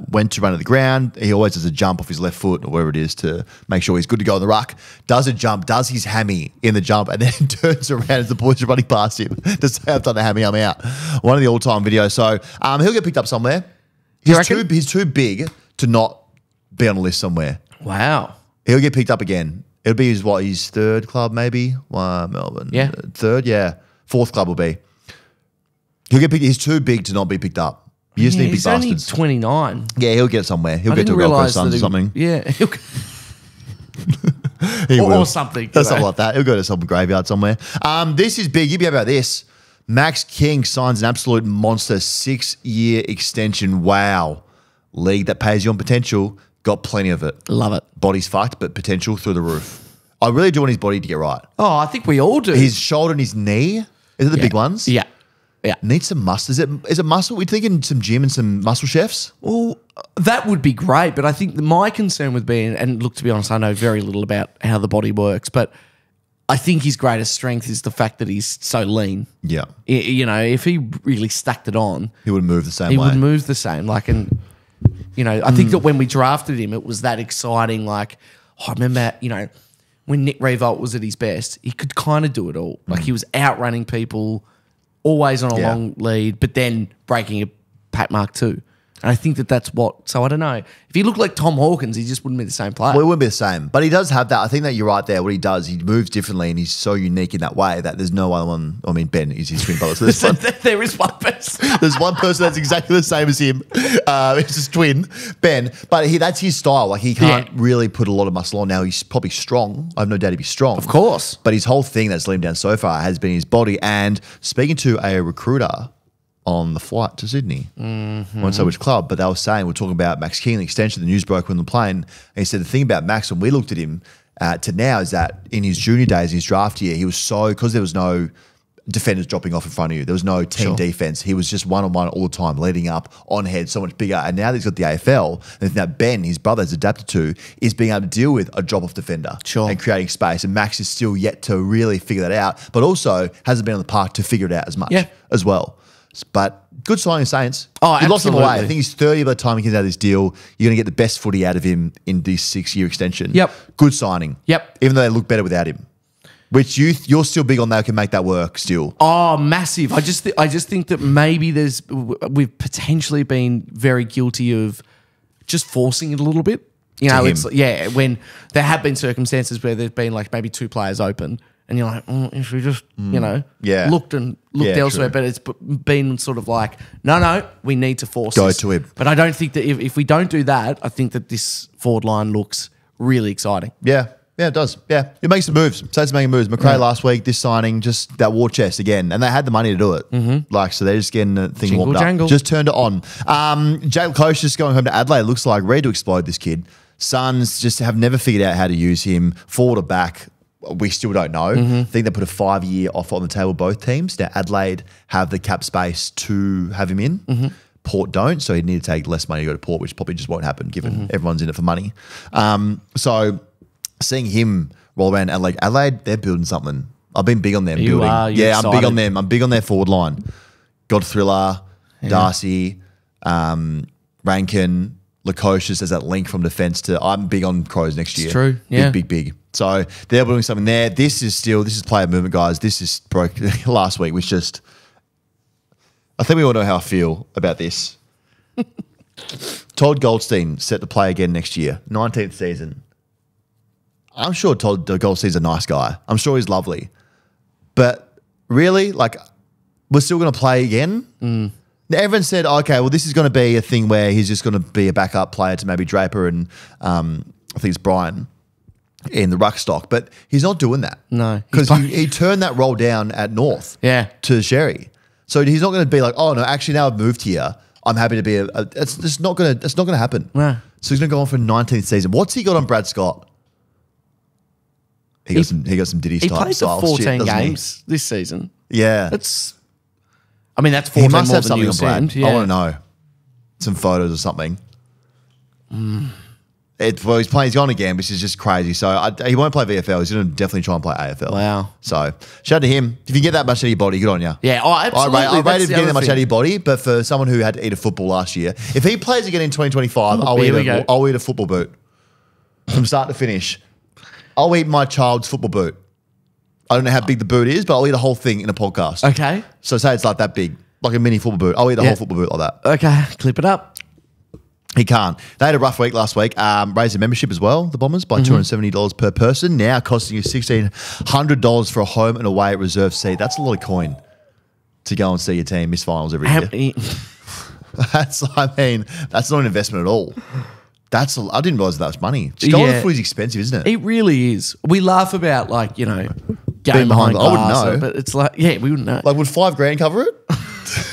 went to run at the ground. He always does a jump off his left foot or wherever it is to make sure he's good to go in the ruck. Does a jump, does his hammy in the jump, and then turns around as the boys are running past him to say, I've done a hammy, I'm out. One of the all-time videos. So he'll get picked up somewhere. He's too big to not be on a list somewhere. Wow. He'll get picked up again. It'll be his third club, maybe. Melbourne. Yeah. Third, yeah. Fourth club will be. He'll get picked. He's too big to not be picked up. You just need big bastards. He's only 29. Yeah, he'll get somewhere. He'll get to a Gold Coast Suns or something. Yeah. He will. Or something. Something like that. He'll go to some graveyard somewhere. This is big. You'd be happy about this. Max King signs an absolute monster 6-year extension. Wow. League that pays you on potential. Got plenty of it. Love it. Body's fucked, but potential through the roof. I really do want his body to get right. Oh, I think we all do. His shoulder and his knee. Is it the big ones? Yeah. Yeah. Needs some muscle. Is it muscle? We're thinking some gym and some muscle chefs? Well, that would be great, but I think my concern would be, and look, to be honest, I know very little about how the body works, but I think his greatest strength is the fact that he's so lean. Yeah. You know, if he really stacked it on, He would move the same way. he would move the same. I think that when we drafted him, it was that exciting. I remember, when Nick Revolt was at his best, he could kind of do it all. Like he was outrunning people, always on a long lead, but then breaking a pack mark too. And I think that's what. So I don't know. If he looked like Tom Hawkins, he just wouldn't be the same player. Well, it wouldn't be the same. But he does have that. I think that you're right there. What he does, he moves differently and he's so unique in that way that there's no other one. I mean, Ben is his twin brother. So there is one person. There's one person that's exactly the same as him. It's his twin, Ben. But that's his style. Like he can't really put a lot of muscle on. Now he's probably strong. I have no doubt he'd be strong. Of course. But his whole thing that's let him down so far has been his body. And speaking to a recruiter on the flight to Sydney. I won't say which club, but they were saying, we're talking about Max King, the extension, the news broke on the plane. And he said the thing about Max, when we looked at him to now, is that in his junior days, his draft year, he was because there was no defenders dropping off in front of you. There was no team defense. He was just one-on-one all the time, leading up, on head, so much bigger. And now that he's got the AFL, and that Ben, his brother, has adapted to, is being able to deal with a drop-off defender and creating space. And Max is still yet to really figure that out, but also hasn't been on the park to figure it out as much as well. But good signing of Saints. Oh, he lost him away. absolutely. I think he's 30 by the time he gets out of this deal. You're going to get the best footy out of him in this 6-year extension. Yep. Good signing. Yep. Even though they look better without him. Which you're still big on that can make that work still. Oh, massive. I just think that maybe we've potentially been very guilty of just forcing it a little bit. When there have been circumstances where there's been maybe 2 players open. And you're like, if we just, looked elsewhere, true. but it's been sort of like, no, we need to force Go this. to him. But I don't think that if we don't do that, I think that this forward line looks really exciting. Yeah. Yeah, it does. Yeah. It makes some moves. Saints making moves. McRae last week, this signing, just that war chest again. And they had the money to do it. So they're just getting the thing warmed up. Just turned it on. Jake Close just going home to Adelaide. Looks like ready to explode this kid. Suns just have never figured out how to use him. Forward or back, we still don't know. I think they put a 5-year offer on the table, both teams. Now, Adelaide have the cap space to have him in. Port don't, so he'd need to take less money to go to Port, which probably just won't happen given everyone's in it for money. So seeing him roll around Adelaide, they're building something. I've been big on them building. I'm big on them. I'm big on their forward line. God Thriller, Darcy, Rankin, Lukosius as that link from defence to. I'm big on Crows next year. True. Yeah. Big. So they're building something there. This is player movement, guys. This is broke last week, which just. I think we all know how I feel about this. Todd Goldstein set to play again next year, 19th season. I'm sure Todd Goldstein's a nice guy. I'm sure he's lovely. But really, we're still going to play again? Now, everyone said, okay, well, this is going to be a thing where he's just going to be a backup player to maybe Draper and I think it's Brian in the ruck stock. But he's not doing that. No. Because he turned that role down at North to Sherry. So he's not going to be like, oh, no, actually, now I've moved here. I'm happy to be it's just not going to happen. No. So he's going to go on for 19th season. What's he got on Brad Scott? He got some Diddy's type played style the 14 shit, games this season. Yeah. That's 14 he must more have than something you on Brad. assumed. Yeah. I want to know. Some photos or something. Well, he's playing. He's gone again, which is just crazy. So he won't play VFL. He's going to definitely try and play AFL. Wow. So shout out to him. If you get that much out of your body, good on you. Yeah. Oh, absolutely. I rated getting that much out of your body, but for someone who had to eat a football last year, if he plays again in 2025, I'll eat a football boot from start to finish. I'll eat my child's football boot. I don't know how big the boot is, but I'll eat a whole thing in a podcast. Okay. So say it's like that big, like a mini football boot. I'll eat a whole football boot like that. Okay. Clip it up. He can't. They had a rough week last week. Raised their membership as well, the Bombers, by $270 per person. Now costing you $1,600 for a home and away reserve seat. That's a lot of coin to go and see your team miss finals every year. That's not an investment at all. I didn't realize that was money. Just going to foot is expensive, isn't it? It really is. We laugh about game being behind glass. I wouldn't know. But it's like, we wouldn't know. Like, would $5,000 cover it?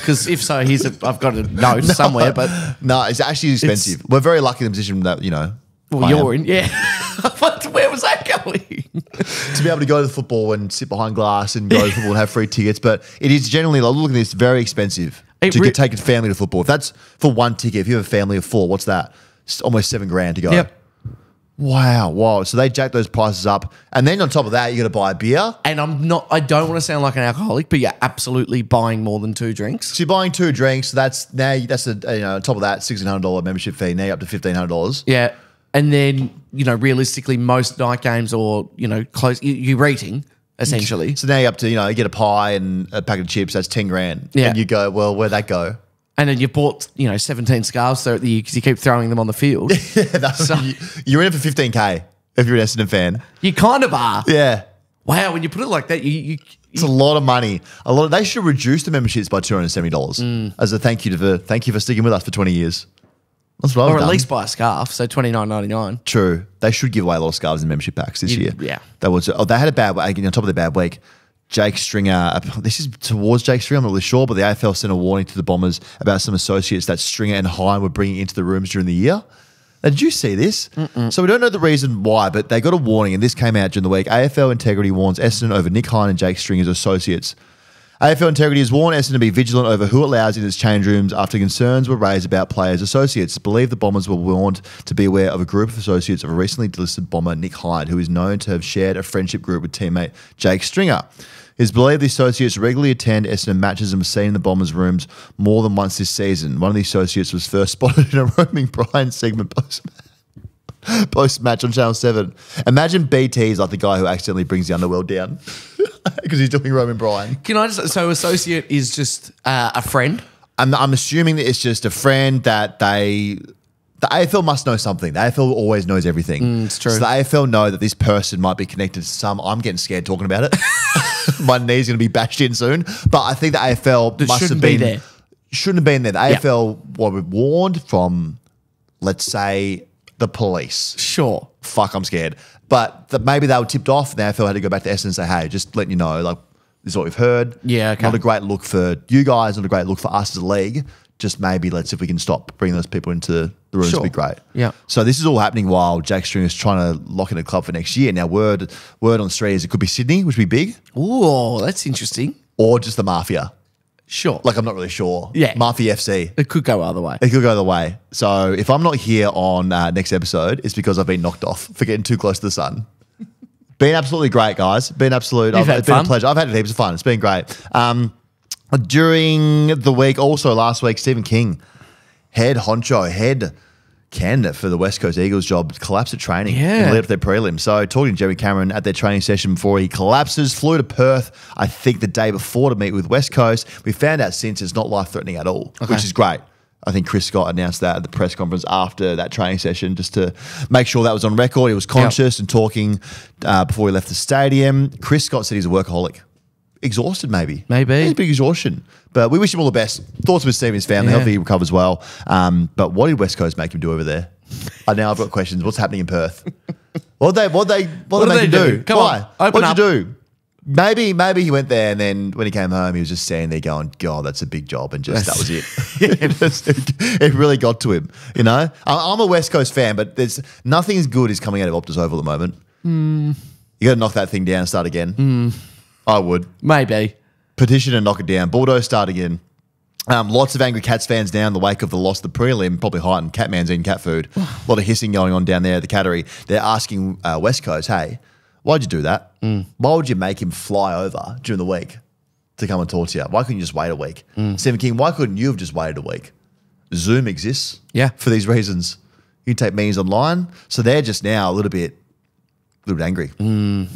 Because if so, I've got a note somewhere. But no, it's actually expensive. We're very lucky in the position that, Well, you're in, yeah. But where was that going? To be able to go to the football and sit behind glass and go to football and have free tickets. But it is generally, look at this, very expensive to take a family to football. If that's for one ticket, if you have a family of 4, what's that? It's almost $7,000 to go. Yep. Wow. So they jack those prices up. And then on top of that, you got to buy a beer. And I don't want to sound like an alcoholic, but you're absolutely buying more than 2 drinks. So you're buying 2 drinks. That's on top of that, $1,600 membership fee. Now you're up to $1,500. Yeah. And then, realistically, most night games or, close, you're eating, essentially. So now you're up to, you get a pie and a packet of chips. That's $10,000. Yeah. And you go, well, where'd that go? And then you bought, 17 scarves throughout the year because you keep throwing them on the field. You're in it for $15,000 if you're an Essendon fan. You kind of are. Yeah. Wow, when you put it like that, it's a lot of money. They should reduce the memberships by $270 as a thank you for sticking with us for 20 years. That's what I've done. Or at least buy a scarf, so $29.99. True. They should give away a lot of scarves and membership packs this year. Yeah. They had a bad week. On top of their bad week, Jake Stringer, this is towards Jake Stringer, I'm not really sure, but the AFL sent a warning to the Bombers about some associates that Stringer and Hine were bringing into the rooms during the year. Now, did you see this? So we don't know the reason why, but they got a warning, and this came out during the week. AFL Integrity warns Essendon over Nick Hine and Jake Stringer's associates. AFL Integrity has warned Essendon to be vigilant over who it allows in its change rooms after concerns were raised about players' associates. Believe the Bombers were warned to be aware of a group of associates of a recently delisted Bomber Nick Hine, who is known to have shared a friendship group with teammate Jake Stringer. It is believed the associates regularly attend Essendon matches and were seen in the Bombers' rooms more than once this season. One of the associates was first spotted in a roaming Brian segment post-match on Channel 7. Imagine BT's like the guy who accidentally brings the underworld down because he's doing roaming Brian. So associate is just a friend? I'm assuming that it's just a friend that the AFL must know something. The AFL always knows everything. It's true. So the AFL know that this person might be connected to some. I'm getting scared talking about it. My knee's going to be bashed in soon. But I think the AFL must have been there. Shouldn't have been there. The AFL were warned from, let's say, the police. Sure. Fuck, I'm scared. But maybe they were tipped off and the AFL had to go back to Essendon and say, hey, just letting you know, this is what we've heard. Yeah, okay. Not a great look for you guys, not a great look for us as a league. Just maybe let's see if we can stop bringing those people into the rooms. Sure. Would be great. Yeah. So this is all happening while Jake Stringer is trying to lock in a club for next year. Now, word on the street is it could be Sydney, which would be big. Ooh, that's interesting. Or just the Mafia. Sure. I'm not really sure. Yeah. Mafia FC. It could go either way. It could go either way. So if I'm not here on next episode, it's because I've been knocked off for getting too close to the sun. Been absolutely great, guys. Been absolute. It's been a pleasure. I've had heaps of fun. It's been great. During the week, also last week, Stephen King, head candidate for the West Coast Eagles job, collapsed at training and led up their prelim. So talking to Jeremy Cameron at their training session before he collapses, flew to Perth, I think the day before to meet with West Coast. We found out since it's not life-threatening at all, which is great. I think Chris Scott announced that at the press conference after that training session just to make sure that was on record. He was conscious and talking before he left the stadium. Chris Scott said he's a workaholic. Exhausted, maybe. Maybe. Big exhaustion. But we wish him all the best. Thoughts with Steve and his family. Hopefully he recovers well. But what did West Coast make him do over there? Now I've got questions. What's happening in Perth? What did they make him do? Come Why? on, What did you do? Maybe he went there and then when he came home, he was just standing there going, God, that's a big job. And just that was it. It really got to him. I'm a West Coast fan, but there's nothing as good as coming out of Optus Oval at the moment. You got to knock that thing down and start again. I would. Maybe. Petition and knock it down. Bordeaux, start again. Lots of angry Cats fans now in the wake of the loss of the prelim, probably heightened. Catman's eating cat food. A lot of hissing going on down there at the Cattery. They're asking West Coast, hey, why'd you do that? Why would you make him fly over during the week to come and talk to you? Why couldn't you just wait a week? Stephen King, why couldn't you have just waited a week? Zoom exists for these reasons. You can take meetings online. So they're just now a little bit angry,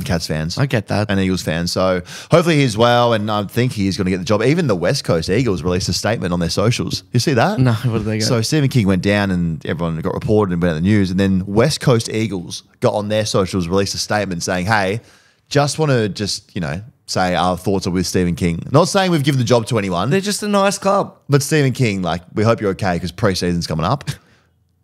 Cats fans. I get that. And Eagles fans. So hopefully he's well, and I think he is going to get the job. Even the West Coast Eagles released a statement on their socials. You see that? No, what did they go? So Stephen King went down and everyone got reported and went out in the news, and then West Coast Eagles got on their socials, released a statement saying, hey, just want to say our thoughts are with Stephen King. Not saying we've given the job to anyone. They're just a nice club. But Stephen King, we hope you're okay because pre-season's coming up.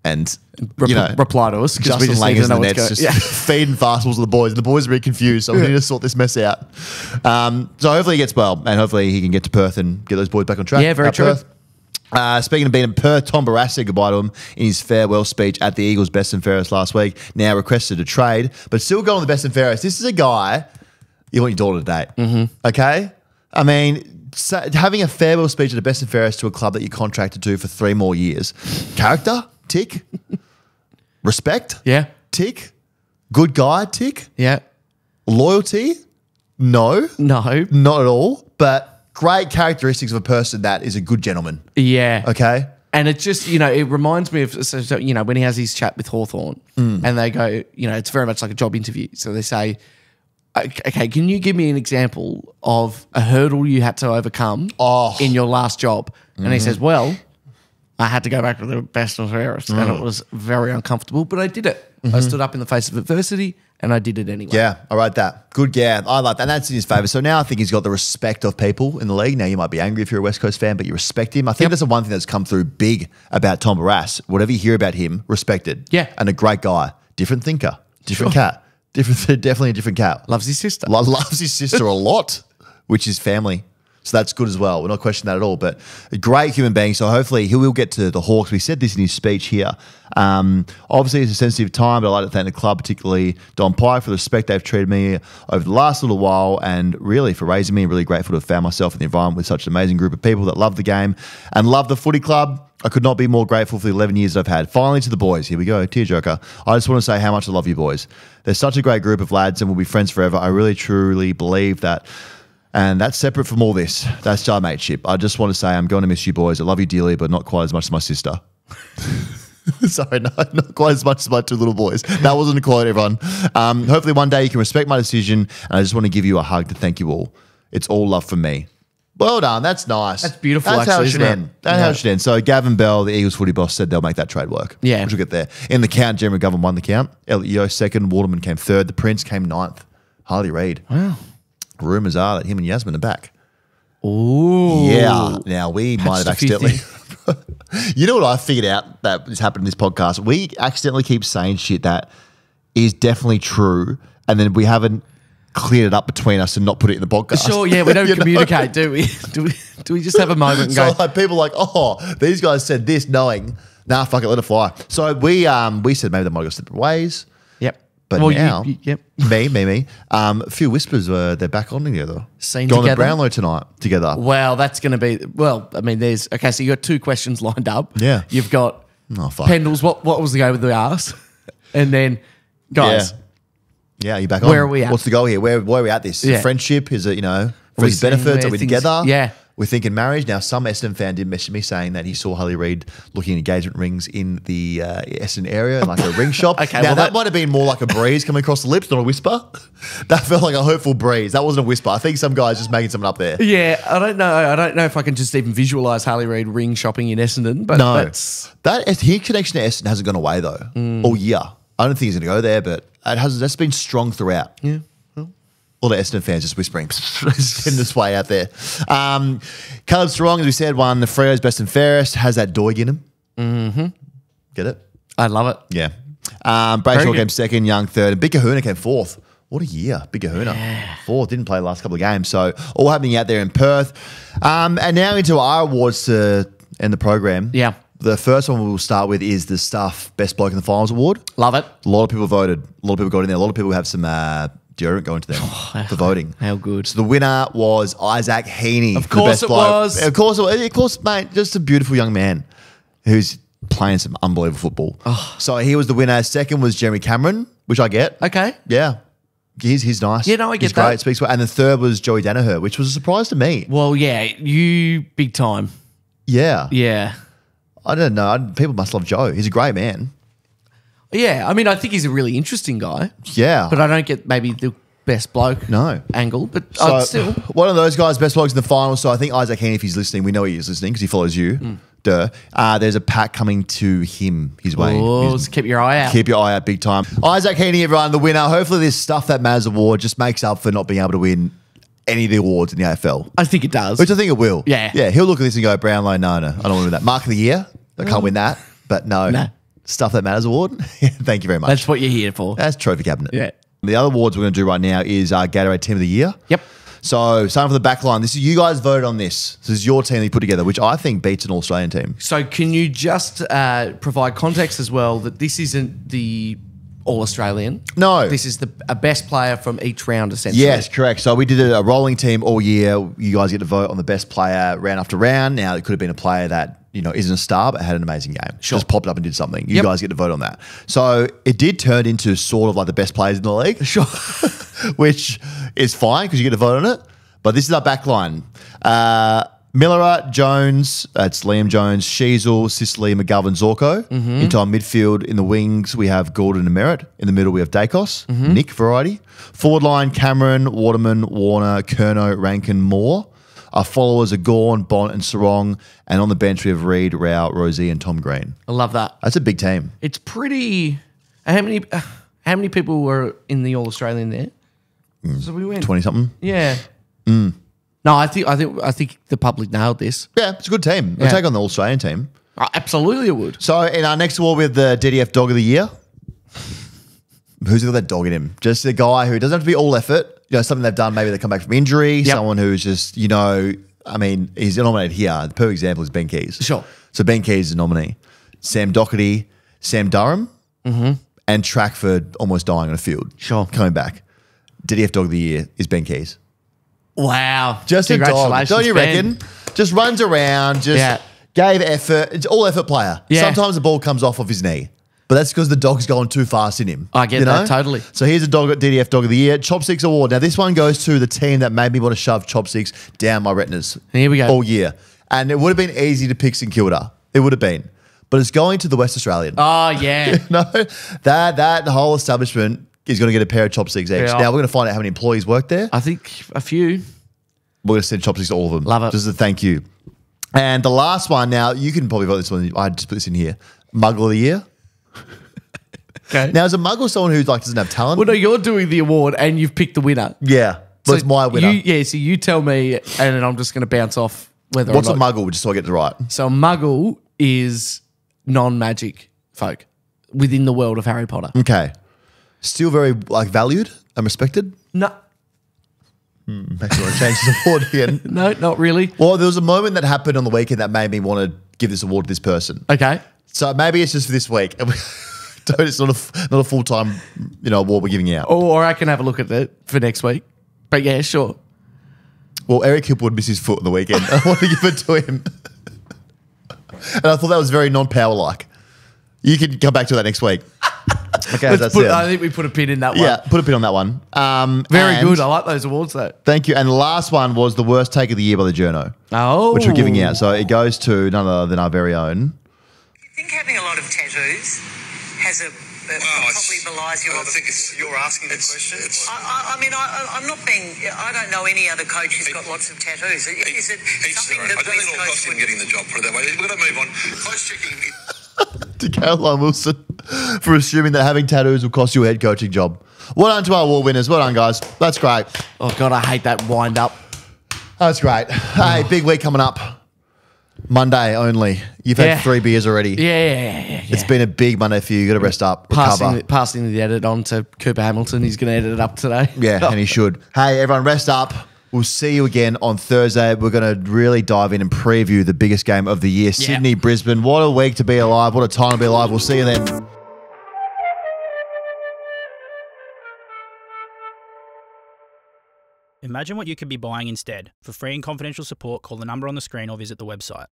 And reply to us because we just need to know what's going. Just feeding fastballs to the boys. The boys are really confused, so we need to sort this mess out. So hopefully he gets well, and hopefully he can get to Perth and get those boys back on track. Yeah, very true. Speaking of being in Perth, Tom Barrass said goodbye to him in his farewell speech at the Eagles' Best and Fairest last week. Now requested a trade, but still going on the Best and Fairest. This is a guy you want your daughter to date. Okay? I mean, having a farewell speech at the Best and Fairest to a club that you contracted to for 3 more years. Character? Tick. Respect? Yeah. Tick. Good guy? Tick. Yeah. Loyalty? No. No. Not at all. But great characteristics of a person that is a good gentleman. Yeah. Okay? And it just, it reminds me of, when he has his chat with Hawthorn and they go, it's very much like a job interview. So they say, okay, can you give me an example of a hurdle you had to overcome in your last job? And he says, well, I had to go back to the Best and Fairest and it was very uncomfortable, but I did it. I stood up in the face of adversity and I did it anyway. Yeah, I write that. Good, yeah. I like that. And that's in his favour. So now I think he's got the respect of people in the league. Now you might be angry if you're a West Coast fan, but you respect him. I think that's the one thing that's come through big about Tom Barrass. Whatever you hear about him, respected. Yeah. And a great guy. Different thinker. Different cat. Definitely a different cat. Loves his sister. Loves his sister a lot, which is family. So that's good as well. We're not questioning that at all. But a great human being. So hopefully he will get to the Hawks. We said this in his speech here. Obviously, it's a sensitive time, but I'd like to thank the club, particularly Don Pye, for the respect they've treated me over the last little while and really for raising me. Really grateful to have found myself in the environment with such an amazing group of people that love the game and love the footy club. I could not be more grateful for the 11 years I've had. Finally to the boys. Here we go. Tearjerker. I just want to say how much I love you boys. They're such a great group of lads and we'll be friends forever. I really, truly believe that. And that's separate from all this. That's our mateship. I just want to say I'm going to miss you boys. I love you dearly, but not quite as much as my sister. Sorry, no, not quite as much as my 2 little boys. That wasn't a quote, everyone. Hopefully one day you can respect my decision, and I just want to give you a hug to thank you all. It's all love from me. Well done. That's nice. That's beautiful, That's how it should isn't it? end. That's how it should end. So Gavin Bell, the Eagles footy boss, said they'll make that trade work. Yeah. Which we'll get there. In the count, Jeremy McGovern won the count. Elliot Yeo second. Waterman came third. The Prince came 9th. Harley Reid. Wow. Rumours are that him and Yasmin are back. Ooh. Yeah. Now, we might have accidentally... You know what I figured out that has happened in this podcast? We accidentally keep saying shit that is definitely true, and then we haven't cleared it up between us and not put it in the podcast. Sure, yeah, we don't communicate, do we? Do we just have a moment and So go... people are like, oh, these guys said this knowing, nah, fuck it, let it fly. So we said maybe they might go separate ways. Yep. But Well, now, yep. me. A few whispers were they're back on together. Seen Going to together? Brownlow tonight together. Well, that's going to be... Well, I mean, there's... Okay, so you got 2 questions lined up. Yeah. You've got Oh, fuck. Pendles, what was the go with the arse? And then, guys... Yeah, you're back on. Where are we at? What's the goal here? Where are we at this? Is it Yeah. friendship? Is it, for we his seeing benefits? where Are we things- together? Yeah. We're thinking marriage. Now, some Essendon fan did message me saying that he saw Harley Reid looking at engagement rings in the Essendon area, like a ring shop. Okay, now, well, that might have been more like a breeze coming across the lips, not a whisper. That felt like a hopeful breeze. That wasn't a whisper. I think some guy's just making something up there. Yeah, I don't know. I don't know if I can just even visualise Harley Reid ring shopping in Essendon, but No. that's... His connection to Essendon hasn't gone away, though, all year. I don't think he's going to go there, but that's been strong throughout. Yeah. All the Essendon fans just whispering, getting this way out there. Caleb Strong, as we said, won the Freo's Best and Fairest, has that dog in him. Mm-hmm. Get it? I love it. Yeah. Very Brayshaw good. came second, Young third, and Big Kahuna came 4th. What a year, Big Kahuna. 4th, didn't play the last couple of games. So all happening out there in Perth. And now into our awards to end the program. Yeah. The first one we'll start with is the Stuff Best Bloke in the Finals Award. Love it. A lot of people voted. A lot of people got in there. A lot of people have some deodorant going to them for voting. How good. So the winner was Isaac Heaney. Of course it was. Of course it was. Of course, mate, just a beautiful young man who's playing some unbelievable football. Oh. So he was the winner. Second was Jeremy Cameron, which I get. Okay. Yeah. He's nice. Yeah, no, I get he's great. that. Speaks well. And the third was Joey Danaher, which was a surprise to me. Well, yeah, you big time. Yeah. Yeah. I don't know. People must love Joe. He's a great man. Yeah, I mean, I think he's a really interesting guy. Yeah. But I don't get maybe the best bloke angle, but So, still. one of those guys, best blokes in the final. So I think Isaac Heaney, if he's listening, we know he is listening because he follows you. Duh. There's a pack coming to him his way. Oh, so keep your eye out. Keep your eye out big time. Isaac Heaney, everyone, the winner. Hopefully this Stuff That Matters award just makes up for not being able to win any of the awards in the AFL. I think it does. Which I think it will. Yeah. Yeah, he'll look at this and go, Brownlow, no, I don't want to win that. Mark of the year, I can't win that. But no. Stuff That Matters award. Thank you very much. That's what you're here for. That's trophy cabinet. Yeah. The other awards we're going to do right now is Gatorade Team of the Year. Yep. So starting for the back line, you guys voted on this. This is your team that you put together, which I think beats an All-Australian team. So can you just provide context as well that this isn't the All-Australian? No. This is a best player from each round, essentially. Yes, correct. So we did a rolling team all year. You guys get to vote on the best player round after round. Now, it could have been a player that isn't a star but had an amazing game. Sure. Just popped up and did something. You guys get to vote on that. So it did turn into sort of like the best players in the league. Sure. Which is fine because you get to vote on it. But this is our back line. Millera, Jones, that's Liam Jones, Sheasel, Sicily, McGovern, Zorko. Into our midfield in the wings, we have Gordon and Merritt. In the middle, we have Dacos, Nick variety. Forward line, Cameron, Waterman, Warner, Kerno, Rankin, Moore. Our followers are Gorn, Bont, and Sarong. And on the bench, we have Reed, Rao, Rosie, and Tom Green. I love that. That's a big team. It's pretty. How many people were in the All-Australian there? So we went 20-something. Yeah. No, I think the public nailed this. Yeah, it's a good team. We'll take on the All-Australian team. Absolutely, it would. So in our next award, we have the DDF Dog of the Year. Who's got that dog in him? Just a guy who doesn't have to be all effort. Something they've done. Maybe they come back from injury. Yep. Someone who's just, he's nominated here. The perfect example is Ben Keys. Sure. So Ben Keys is a nominee. Sam Doherty, Sam Durham, and Trackford almost dying on a field. Sure. Coming back. DDF Dog of the Year is Ben Keys. Wow. Just a dog. Don't you Ben. reckon? Just runs around, gave effort. It's all effort player. Yeah. Sometimes the ball comes off his knee. But that's because the dog's going too fast in him. I get that totally. So here's a DDF Dog of the Year. Chopsticks Award. Now this one goes to the team that made me want to shove chopsticks down my retinas. Here we go. All year. And it would have been easy to pick St Kilda. It would have been. But it's going to the West Australian. Oh, yeah. That whole establishment is going to get a pair of chopsticks each. Yeah. Now we're going to find out how many employees work there. I think a few. We're going to send chopsticks to all of them. Love it. Just as a thank you. And the last one, now you can probably vote this one. I just put this in here. Muggle of the Year. Okay. Now, is a muggle someone who doesn't have talent? Well, no, you're doing the award and you've picked the winner. Yeah. But it's my winner. So you tell me and then I'm just going to bounce off whether What's or a not. muggle, just so I get it right? So a muggle is non-magic folk within the world of Harry Potter. Okay. Still very valued and respected? No. Makes me want to change this award again. No, not really. Well, there was a moment that happened on the weekend that made me want to give this award to this person. Okay. So maybe it's just for this week. It's not a full-time award we're giving out. Or I can have a look at it for next week. But yeah, sure. Well, Eric Hipwood missed his foot on the weekend. I want to give it to him. And I thought that was very non-power-like. You can come back to that next week. Okay, I think we put a pin in that one. Yeah, put a pin on that one. Very good. I like those awards though. Thank you. And the last one was the worst take of the year by the Journo. Oh. Which we're giving out. So it goes to none other than our very own. I think having a lot of tattoos has probably belies your. I think you're asking the question. I'm not being. I don't know any other coach who's got lots of tattoos. Is it something that I don't think it'll cost him getting the job. Put it that way. We're going to move on. Close checking. To Caroline Wilson for assuming that having tattoos will cost you a head coaching job. Well done to our award winners. Well done, guys. That's great. Oh God, I hate that wind up. That's great. Hey, big week coming up. Monday only. You've had 3 beers already. Yeah. It's been a big Monday for you. You got to rest up, recover. Passing the edit on to Cooper Hamilton. He's going to edit it up today. Yeah, and he should. Hey, everyone, rest up. We'll see you again on Thursday. We're going to really dive in and preview the biggest game of the year, Sydney, Brisbane. What a week to be alive. What a time to be alive. We'll see you then. Imagine what you could be buying instead. For free and confidential support, call the number on the screen or visit the website.